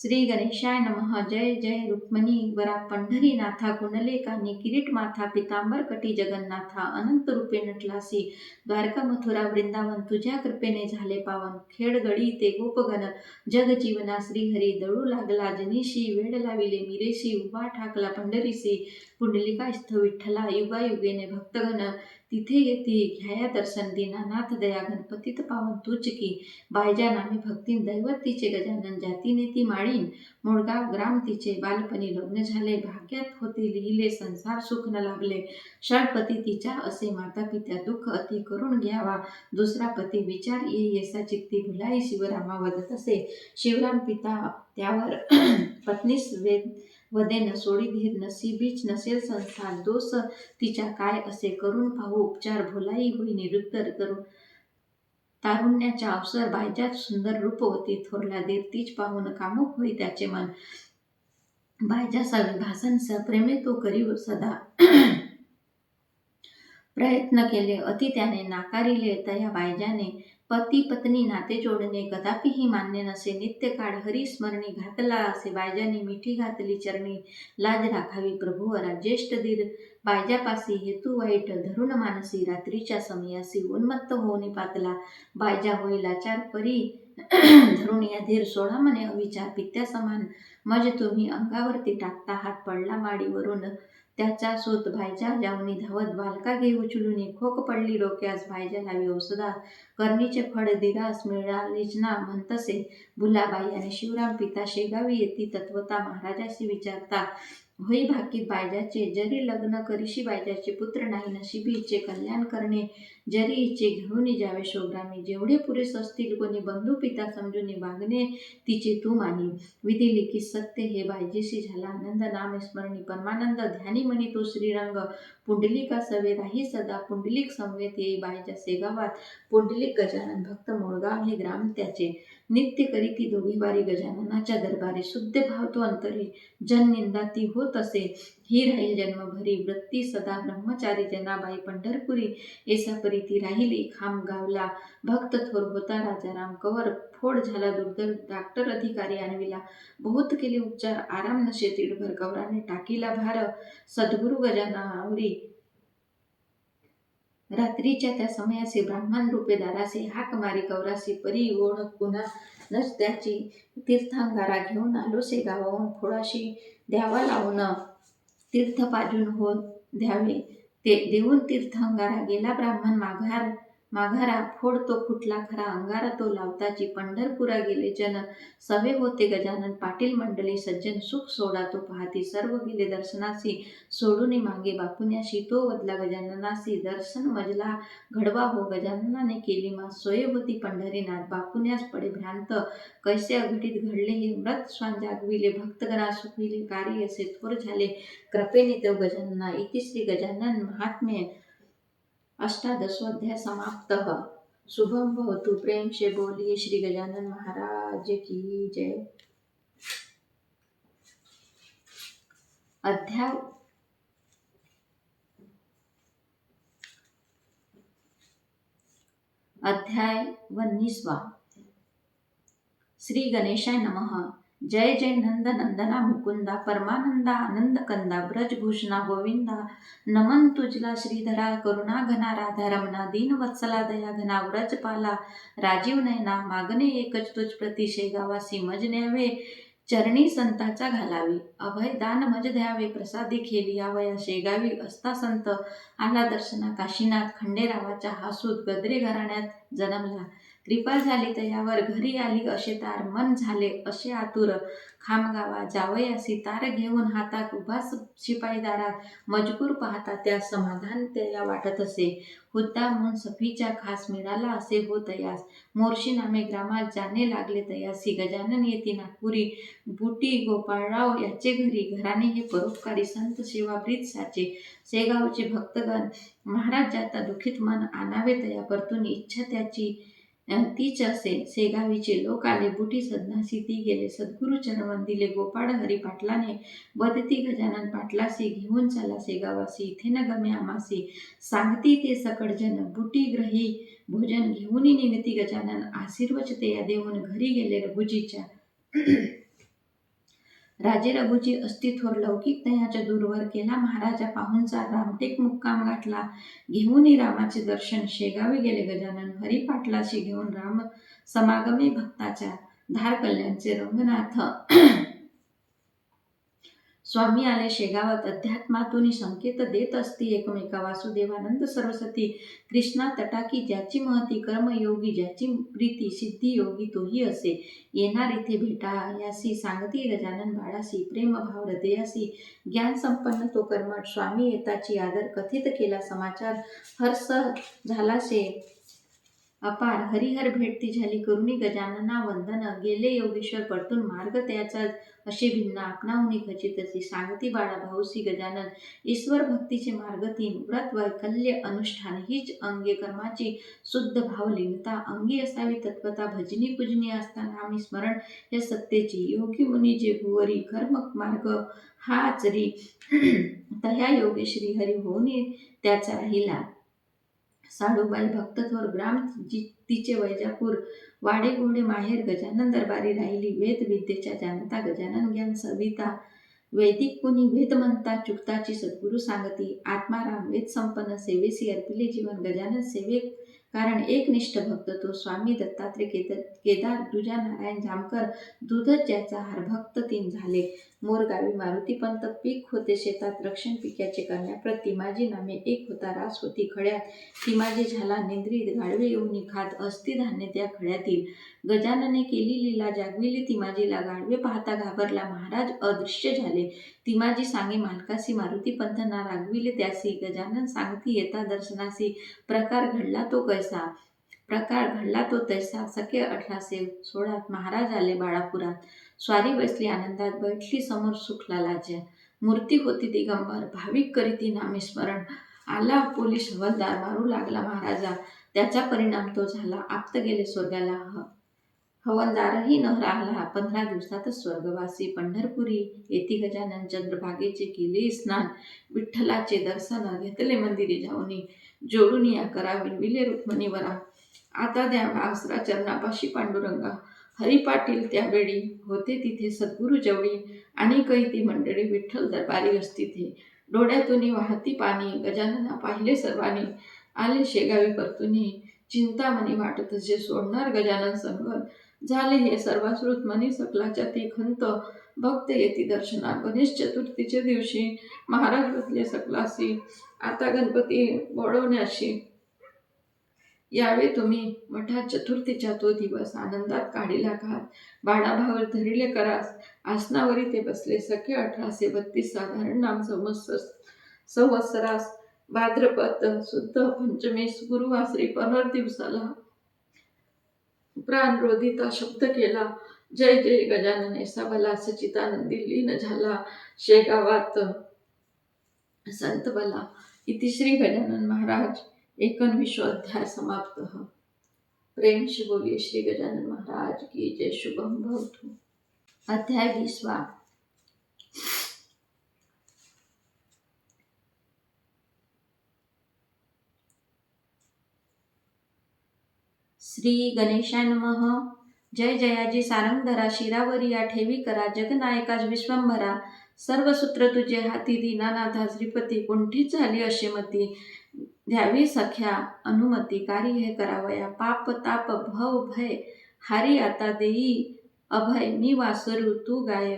श्री गणेशाय नमः. जय जय रुक्मिणी वरा पंढरीनाथा, कुंडले कानी किरीट माथा, पितांबर कटी जगन्नाथा, अनंत रूपे नटलासी, द्वारका मथुरा वृंदावन तुझ्या कृपेने झाले पावन. खेडगडी ते गोपगण जग जीवना श्रीहरी, दळू लागला जनीशी, वेड लाविले मिरेशी, उभा ठाकला पंढरीसी, पुंडलिकास्थ विठ्ठला, युगायुगेने भक्तगण तिथे येती, घ्याया दर्शन दीनानाथ दया, गणपतीत पावन तूच की, बायजा नामे भक्ती दैवत तिचे, गजानन जातीने ती माळीन, मुळगाव ग्राम तिचे, बालपणी लग्न झाले, भाग्यात होते लिहिले, संसार सुख न लाभले, षडपती तिच्या असे, माता पित्या दुःख अति करून घ्यावा, दुसरा पती विचार येसा चित्ती, भुलाई शिवरामा वदत असे, शिवराम पिता त्यावर पत्नीस वदे न सोडी धीर, नसीबीच नसेल संसार, दोष तिच्या काय असे, करून पाहू उपचार, भुलाई होई निरुत्तर, करून तारुण्याच्या अवसर, बायजात सुंदर रूपवती, थोरला देर तीच पाहून कामुक होई त्याचे मन, बायजासावी भासन प्रेमे तो करीव सदा, प्रयत्न केले अति त्याने नाकारिले, तया बायजाने पती पत्नी नाते जोडणे कदापिही मान्य नसे, नित्य काळ हरिस्मरणी घातला असे, बायजाने मिठी घातली चरणी, लाज राखावी प्रभूवरा, ज्येष्ठ दीर बायजापासी, हेतू वाईट धरून मानसी, रात्रीच्या समयासी उन्मत्त होऊन पातला, बायजा होई लाचार परी धरून या धीर, सोडा मने अविचार पित्या समान, मज तुम्ही अंगावरती टाकता, हात पडला माडीवरून त्याचा सूत, भायजा जाऊनी धावत, बालका घे उचलूनी, खोक पडली डोक्यास, भायजा लावी औषधा, करणीचे फळ दिरास मिळालेच ना म्हणतसे, भुलाबाई आणि शिवराम पिता शेगावी येती, तत्वता महाराजाशी विचारता, होई भाकीत बायजाचे, जरी लग्न करीशी बायजाचे, पुत्र नाही नशिबी इचे, कल्याण करणे जरी इचे, घेऊन जावे शोग्रामी, जेवढे पुरेस असतील कोणी, बंधू पिता समजून वागणे तिचे तू मानी, विधी लिखी सत्य हे बायजेशी झाला आनंद, नाम स्मरणी परमानंद, ध्यानी म्हणी तो श्रीरंग, पुंडलिका सवे राही सदा, पुंडलिक समवेत येई बायजा सेगावात, पुंडलिक गजानन भक्त मुळगाव हे ग्राम त्याचे, नित्य करीती दोघी वारी गजाननाच्या दरबारी, शुद्ध भाव तो अंतरी, जन निंदा ती होत असे, ही राहील जन्मभरी, वृत्ती सदा ब्रह्मचारी, जनाबाई पंढरपुरी, एसा परी ती राहिली, खाम गावला भक्त थोर होता राजा राम, कवर फोड झाला दुर्धर, डॉक्टर अधिकारी आणविला, बहुत केले उपचार, आराम नशे तीडभर, कवराने टाकीला भार, सद्गुरु गजाननावरी, रात्रीच्या त्या समयासी, ब्राह्मण रूपे दारासी, हाक मारी कवरासी, परी ओढ पुन्हा नच त्याची, तीर्थांगारा घेऊन आलो से गावाहून, फोडाशी द्यावा लावून, तीर्थ पाजून हो द्यावे ते देऊन, तीर्थांगारा गेला ब्राह्मण माघारा, फोड तो फुटला खरा, अंगारा तो लावताची, पंढरपुरा गेले जन, सवे होते गजानन पाटील मंडळी, सज्जन सुख सोडा तो पाहती, सर्व गेले दर्शनासी, सोडून मागे बापुन्याशी, तो वदला गजाननासी, दर्शन मजला घडवा हो, गजाननाने केली मा सोय होती पंढरीनाथ, बापुन्यास पडे भ्रांत, कैसे अघटित घडले हे, मृत श्वान जागविले, भक्तगणा सुखविले, कार्य असे थोर झाले, कृपेने देव गजानना, इति श्री गजानन महात्म्य अष्टादशोऽध्याय समाप्त. शुभम भवतु. प्रेम से बोलिए श्री गजानन महाराज की जय. अध्याय 19. श्री गणेशाय नमः. जय जय नंद नंदना मुकुंदा, परमानंदा आनंद कंदा, ब्रजभूषणा गोविंदा, नमन तुझला श्रीधरा, करुणा घना राधा रमणा, दीन वत्सला दया घना, व्रजपाला राजीव नयना, मागणे एकच तुझ प्रति, शेगावासी मज न्यावे, चरणी संताचा घालावी, अभय दान मज द्यावे, प्रसादी खेली यावया, शेगावी असता संत, आला दर्शना काशीनाथ, खंडेरावाच्या हासूत, गद्रे घराण्यात जन्मला, कृपा झाली तयावर, घरी आली असे तार, मन झाले असे आतुर, खामगावा जावयासी, तार घेऊन हातात, उभास शिपाई दारात, मजकूर पाहता त्या समाधान त्या वाटत असे, हुद्दा म्हणून सफीच्या खास मिळाला असे हो तयास, मोर्शी नामे ग्रामात जाणे लागले तयासी, गजानन येती नागपुरी, बुटी गोपाळराव याचे घरी, घराणे हे परोपकारी, संत सेवा प्रीत साचे, शेगावचे भक्तगण, महाराज जाता दुखित मन, आणावे तया परतून इच्छा त्याची तीच असे, शेगावीचे लोक आले, बुटी सदनासी ती गेले, सद्गुरु चरण वंदिले, गोपाळ हरी पाटलाने, वदती गजानन पाटलासी, घेऊन चला शेगावासी, इथे न गमे आमासी, सांगती ते सकळ जन, बुटी ग्रही भोजन घेऊन निघती गजानन, आशीर्वचते या देऊन, घरी गेले रघुजीच्या. राजे रघुजी असती थोर लौकिक दयाच्या दूरवर केला महाराजा पाहुणचार रामटेक मुक्काम गाठला. घेऊन रामाचे दर्शन शेगावी गेले गजानन. हरी पाटलाशी घेऊन राम समागमे भक्ताच्या धार कल्याणचे रंगनाथ. स्वामी आले शेगावात अध्यात्मातून संकेत देत असती एकमेका. वासुदेवानंद सरस्वती कृष्णा तटाकी ज्याची महती. कर्मयोगी ज्याची प्रीती सिद्धी योगी तोही असे. येणार इथे भेटायासी सांगती गजानन बाळासी. प्रेम भाव हृदयासी ज्ञान संपन्न तो कर्मठ. स्वामी येताची आदर कथित केला समाचार. हर्ष झालासे अपार हरिहर भेटती झाली करुणी गजानना वंदन. गेले योगेश्वर परतून मार्ग त्याचा अशी भिन्न. आपणाहुनी खचितसी सांगती बाळा भाऊसी गजानन. ईश्वर भक्तीचे मार्ग तीन. व्रत वैकल्य अनुष्ठान हीच अंगे कर्माची शुद्ध भावलीनता. अंगी असावी तत्वता भजनी पूजनी असता नामी स्मरण हे सत्तेची. योगी मुनी जे भुवरी कर्म मार्ग हा आचरी. तह्या योगे श्री हरी होऊनी त्याचा राहिला. साडूबाई भक्तथोर ग्राम तिचे वैजापूर. वाडे घोडे माहेर गजानन दरबारी राहिली. वेद विद्येच्या जानता गजानन ज्ञान सविता. वैदिक कुणी वेद म्हणता चुकताची सद्गुरु सांगती. आत्माराम वेद संपन्न सेवेसी अर्पिले जीवन. गजानन सेवेक कारण एकनिष्ठ भक्त तो. स्वामी दत्तात्रय केदार दुजा नारायण जामकर. दूधच ज्याचा हार भक्त तीन झाले. मोरगावी मारुती पंत. पीक होते शेतात रक्षण पिक्याचे करण्याप्रती. माझी नामे एक होता रास होती खड्यात. ती माझी झाला निंद्रित गाढवे येऊनी खात असती धान्य त्या खड्यातील. गजानने केली लीला जागविली ती माझीला. गाढवे पाहता घाबरला महाराज अदृश्य झाले. ती माझी सांगे मालकासी मारुती पंथना रागविले त्यासी. गजानन सांगती येता दर्शनासी. प्रकार घडला तो तैसा. सके 1816 महाराज आले बाळापुरात. स्वारी बसली आनंदात बैठली समोर सुखलालाच्या. मूर्ती होती दिगंबर भाविक करीती नामस्मरण. आला पोलीस हवालदार मारू लागला महाराजा. त्याचा परिणाम तो झाला आप्त गेले स्वर्गाला. हवालदारही न राहिला 15 दिवसातच स्वर्गवासी. पंढरपुरी येती गजानन चंद्रभागेचे केले स्नान. विठ्ठलाचे दर्शन घेतले मंदिरी जाऊनी. जोडून या करा विणविले रुक्मिणीवरा. आता द्यावा आसरा चरणापाशी पांडुरंगा. हरी पाटील त्यावेळी होते तिथे सद्गुरु जवळी. आणि ती मंडळी विठ्ठल दरबारी असती थे. डोळ्यातून वाहती पाणी गजानना पाहिले सर्वांनी. आले शेगावी परतुनी चिंतामणी वाटत जे सोडणार गजानन संगत. झाले हे सर्वाश्रुत मनी सकलाच्या ती खंत. भक्त येती दर्शना गणेश चतुर्थीचे दिवशी. महाराज बसले सकलासी आता गणपती बोलवण्याशी. यावे तुम्ही मठात चतुर्थीचा तो दिवस. आनंदात काढीला घात बाळाभाव धरिले करास. आसनावरी ते बसले सखे 1832 साधारण नाम संवत्सरास. भाद्रपद शुद्ध पंचमीस गुरुवासरी पहर दिवसाला. प्राण रोधिता शब्द केला जय जय गजानन. ऐसा भला सचितानंदी लीन झाला शेगावात संत बला. इति श्री गजानन महाराज 19 अध्याय समाप्त. प्रेम से बोलिए श्री गजानन महाराज की जय. शुभम भवतु. अध्याय 20. श्री गणेशाय नमः. जय जयाजी सारंगधरा. शिरावरी या ठेवी करा. जगनायकाज विश्वंभरा. सर्व सूत्र तुझे हाती. दीनानाथा श्रीपती. कुंठीत झाली असे मती. द्यावी सख्या अनुमती. कार्य हे करावया. पाप ताप भव भय हारी आता देई अभय. मी वासरू तू गाय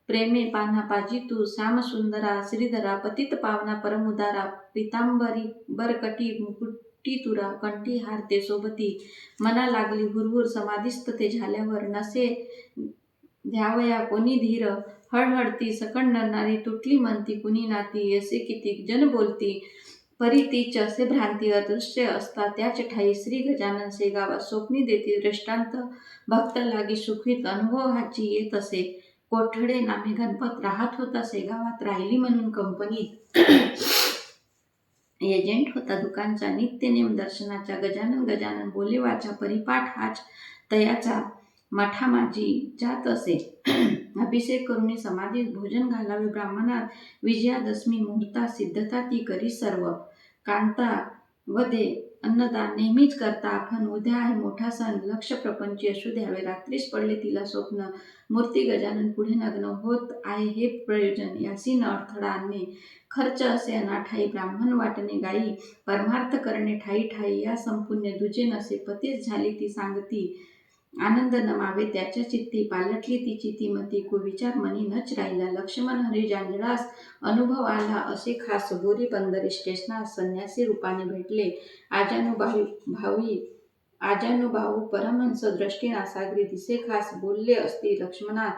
प्रेमे पान्हा पाजी तू. श्याम सुंदरा श्रीधरा पतित पावना परमुदारा. पितांबरी बरकटी मुकुटी तुरा. कंठी हार ते सोबती. मना लागली हुरहुर समाधिस्थ ते झाल्यावर. नसे द्यावया कोणी धीर. हळहळती सकंड नरनारी. तुटली म्हणती कुणी नाती. असे किती जन बोलती परीतीच असे भ्रांती. अदृश्य असता त्याच ठाई. श्री गजानन शेगावात स्वप्नी देती दृष्टांत. भक्त लागी सुखीत अनुभव हाची येत असे. कोठडे नामे गणपत राहत होता शेगावात. राहिली म्हणून कंपनीत. एजंट होता दुकानचा. नित्य नेम दर्शनाचा. गजानन गजानन बोले वाचा. परिपाठ हाच तयाचा. मठामाजी जात असे. अभिषेक करून समाधीत भोजन घालावे ब्राह्मणात. विजयादशमी मुहूर्तात सिद्धता ती करी सर्व. कांता वदे अन्नदान नेहमीच करता, पण उद्या आहे मोठा सण, लक्ष प्रपंची असू द्यावे. रात्रीच पडले तिला स्वप्न, मूर्ती गजानन पुढे नग्न होत आहे हे प्रयोजन. यासी न अडथळा आणणे, खर्च असे अनाठाई. ब्राह्मण वाटणे गायी, परमार्थ करणे ठाई ठाई. या संपुण्य दुजे नसे, पतीच झाली ती सांगती. आनंद नमावे त्याच्या चित्ती, पालटली तिची ती मती. कुविचार मनी नच राहिला, लक्ष्मण हरी जांजळास अनुभव आला असे खास. बोरी बंदरे स्टेशनास संन्यासी रूपाने भेटले. आजानुभाऊ परमहंस दृष्टीना सागरी दिसे खास. बोलले असती लक्ष्मणा,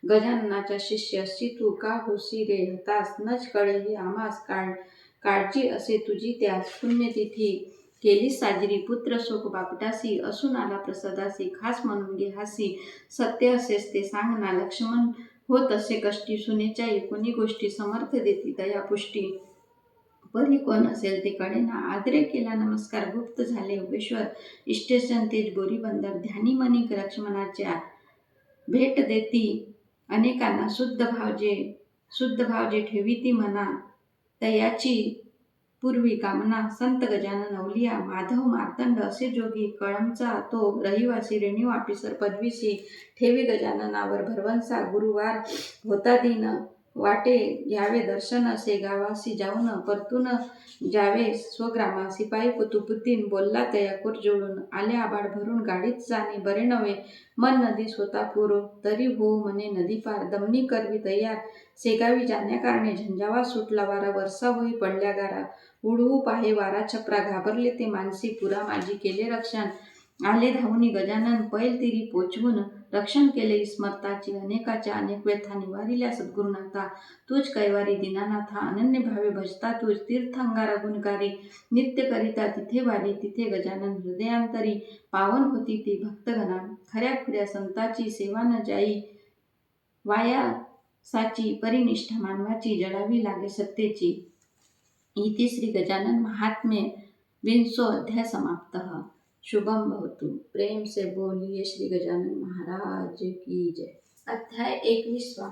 गजाननाचा शिष्य असती तू, का होसी रे हतास. नच कळे हे आम्हास, काळजी असे तुझी त्यास. पुण्यतिथी केलीस साजरी, पुत्र शोक बापटासी. असून आला प्रसादासी, खास म्हणून घे हासी. सत्य असेच ते सांग ना लक्ष्मण, होत असे कष्टी. सुनेच्या एकूणी गोष्टी, समर्थ देती दया पुष्टी. परी कोण असेल ते कळेना, आदरे केला नमस्कार. गुप्त झाले योगेश्वर, इष्टेशन तेज बोरी बंदर. ध्यानी मनी लक्ष्मणाच्या, भेट देती अनेकांना. शुद्ध भाव जे ठेवीती मना, तयाची पूर्वी कामना. संत गजानन अवलिया, माधव मार्तंड असे जोगी. कळंबचा तो रहिवासी, रेणीव ऑफिसर पदवीसी. ठेवी गजाननावर भरवंसा, गुरुवार होता दिन. वाटे घ्यावे दर्शन असे, गावासी जाऊन परतून जावे स्वग्रामा. शिपाई कुतुबुद्दीन बोलला तया कोर जोडून, आले आभाळ भरून गाडीत जाणे बरे नव्हे. मन नदीस होता पूर, तरी होऊ म्हणे नदी पार. दमनी करवी तयार, शेगावी जाण्याकारणे. झंझावात सुटला वारा, वर्षा होई पडल्या गारा. उडवू पाहे वारा छपरा, घाबरले ते मानसी. पुरा माझी केले रक्षण, आले धावूनी गजानन. पैल तिरी पोचवून रक्षण केले स्मरताची. अनेकाच्या अनेक व्यथा निवारिल्या सद्गुरुनाथा. तूच कैवारी दीनानाथा, अनन्य भावे भजता तूच. तीर्थंगारा गुणकारी, नित्य करिता तिथे वारी. तिथे गजानन हृदयांतरी, पावन होती ती भक्तगणा. खऱ्या खुऱ्या संताची सेवा न जाई वाया साची. परिनिष्ठा मानवाची, जडावी लागे सत्तेची. इति श्री गजानन महात्म्य 20 अध्याय समाप्त. शुभम भवतु. प्रेम से बोलिए श्री गजानन महाराज की जय. अध्याय 21.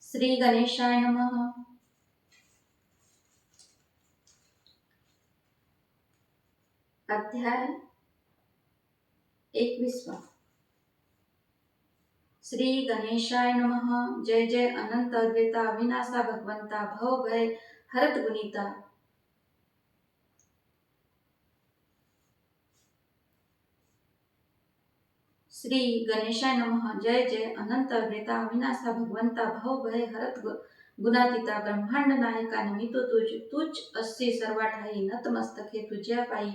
श्री गणेशाय नमः. अध्याय 21. श्री गणेशाय नमः. जय जय अनंत अद्वैता अविनाशा भगवंता, भव भय हरत गुणिता. श्री गणेशाय नमः. जय जय अनंत अद्वैता अविनाशा भगवंता, भव भय हरत गुणातीता. ब्रह्मांड नायका नमितो तूच अस्सी सर्वा ठाई. नतमस्तके तुझ्या पायी,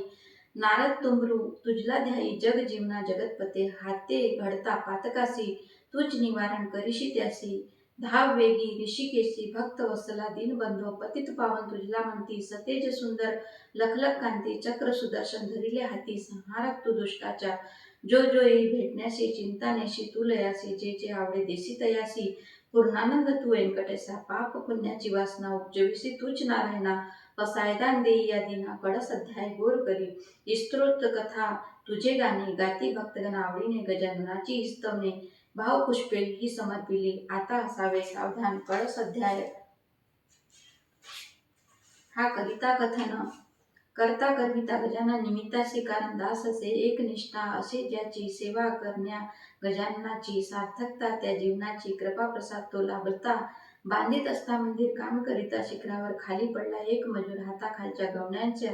नारद तुंबरू तुझला ध्यायी. जग जीवना जगतपते, हाते घडता पातकासी. तूच निवारण करीशी त्यासी, धाव वेगी ऋषिकेशी. भक्त वत्सला दीनबंधो, पतित पावन तुझला म्हणती. सतेज सुंदर लखलख कांती, चक्र सुदर्शन धरिले हाती. संहारक तू दुष्टाचा, जो येई भेटण्यासी. चिंतानेशी तू लयासी, जे जे आवडे देसी तयासी. पूर्णानंद तू व्यंकटेशा, पाप पुण्याची वासना उपजविसी तूच नारायणा. पसायदान देई या दिना, कडस अध्याय गोर करी. स्तोत्र कथा तुझे गाणे, गाती भक्तगण आवडीने. गजाननाची स्तवने, भावपुष्पे ही समर्पिली. आता असावे सावधान, कडस अध्याय हा करिता कथन. करता करविता गजानन निमित्तासी, कारण दास असे एकनिष्ठा. असे ज्याची सेवा करण्या गजाननाची, सार्थकता त्या जीवनाची. कृपा प्रसाद तो लाभता, बांधित असता मंदिर. काम करिता शिखरावर खाली पडला एक मजूर. हाताखालच्या गवण्याच्या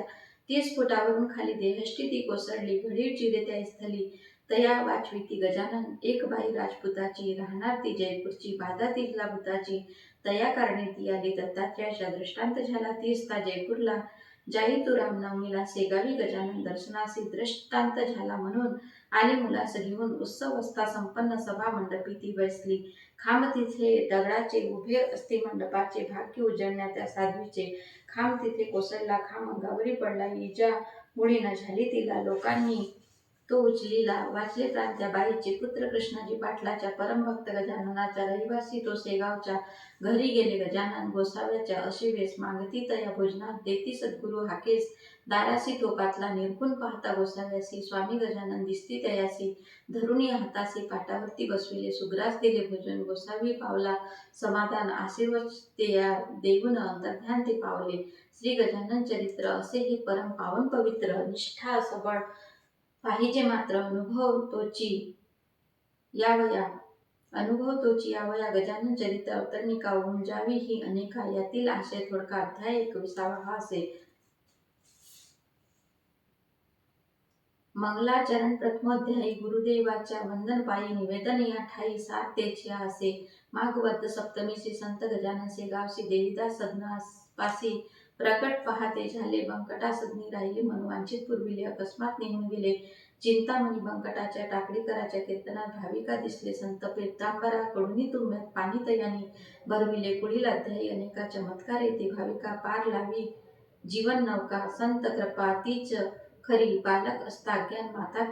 30 फुटावरून खाली देहष्टी ती कोसळली. घडीव चिरे त्या स्थली, तया वाचविती गजानन. एक बाई राजपुताची, राहणार ती जयपूरची. बाधा तिला भूताची, तया कारणे ती आली दत्तात्रयाचा. दृष्टांत झाला तीसता जयपूरला. जाई तू रामनवमीला शेगावी गजानन दर्शनासी. दृष्टांत झाला म्हणून आली मुलास घेऊन. उत्सव असता संपन्न, सभा मंडपी ती बसली. खांब तिथे दगडाचे उभे असते मंडपाचे. भाग्य उजळण्या त्या साध्वीचे, खांब तिथे कोसळला. खांब अंगावरी पडला, इजा मुळी न झाली तिला. लोकांनी तो उचलीला वाचले प्रांत्या बाईचे पुत्र कृष्णाजी पाटलाच्या परमभक्त गजाननाच्या रहिवासी तो शेगावच्या घरी गेले. गजानन गोसाव्याच्या अशी वेस मागती तया भोजनात देती सद्गुरु हाकेस दारासी तो पातला निरखून पाहता गोसाव्यासी स्वामी गजानन दिसती तयासी धरुणी हातासी पाटावरती बसविले सुग्रास दिले भोजन गोसावी पावला समाधान आशीर्वाद ते या देऊन अंतर्ध्यान ते पावले. श्री गजानन चरित्र असे हे परम पावन पवित्र निष्ठा सबळ पाहिजे मात्र अनुभव तोची यावया गजानन चरित्र अवतरणिका उमजावी ही अनेका यातील आशय थोडका अध्याय 21 हा असे. मंगलाचरण प्रथमोध्यायी गुरुदेवाच्या वंदन पायी निवेदन या ठाई सात तेची असे. माघ वद्द सप्तमीसी संत गजानन शेगावसी देवीदास सदनापासी प्रकट पहाते झाले. बंकटासदनी राहिले मनवांचित पुरविले अकस्मात निघून गेले. चिंतामणी बंकटाच्या टाकडीकराच्या कीर्तनात भाविका दिसले. संत पीतांबरा कडुनी तुंब्यात पाणी तयानी भरविले. पुढील अध्यायी अनेका चमत्कार येते. भाविका पार लावी जीवन नौका संत कृपा तीच खरी. बालक असता ज्ञान माता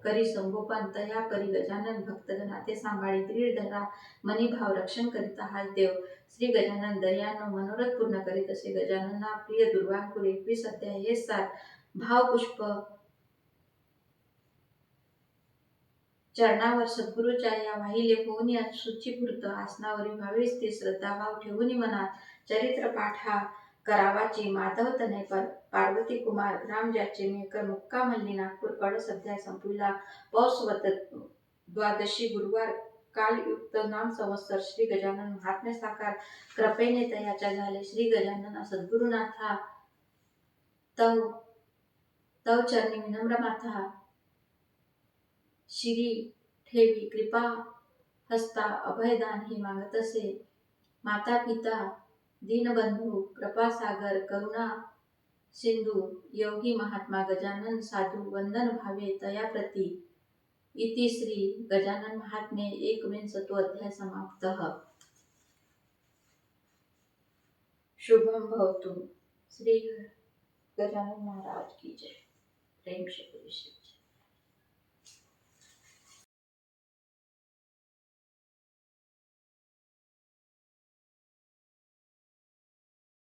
करी संगोपन तया परी गजानन भक्तगणाते सांभाळी. दृढ धरा मनी भाव रक्षण करीता हाच देव. श्री गजानन दर्यानो मनोरथ पूर्ण करीत असे. गजानना प्रिय दुर्वांकुर 21 अध्याय हे सात. भावपुष्प चरणावर सद्गुरूच्या या वाहिले होऊन या शुचीभूत आसनावरी व्हावीच ते श्रद्धाभाव ठेवून मनात. चरित्र पाठा करावाची माधव तनय पार्वती कुमार ग्राम ज्याचे मेकर मुक्काम हल्ली नागपूर. कडस अध्याय संपविला. पौष वद्द द्वादशी गुरुवार कालयुक्त नाम संवत्सर. श्री गजानन महात्म्य साकार कृपेने तयाच्या झाले. श्री गजानन सद्गुरुनाथा तव चरणी विनम्र माथा शिरी ठेवी कृपा हस्ता अभयदान हे मागत असे. माता पिता दीनबंधू कृपासागर करुणा सिंधू योगी महात्मा गजानन साधू वंदन भावे तया प्रती. इति श्री गजानन महात्म्ये 21 अध्याय समाप्तः. शुभम भवतु. श्री गजानन महाराज की जय. प्रेम से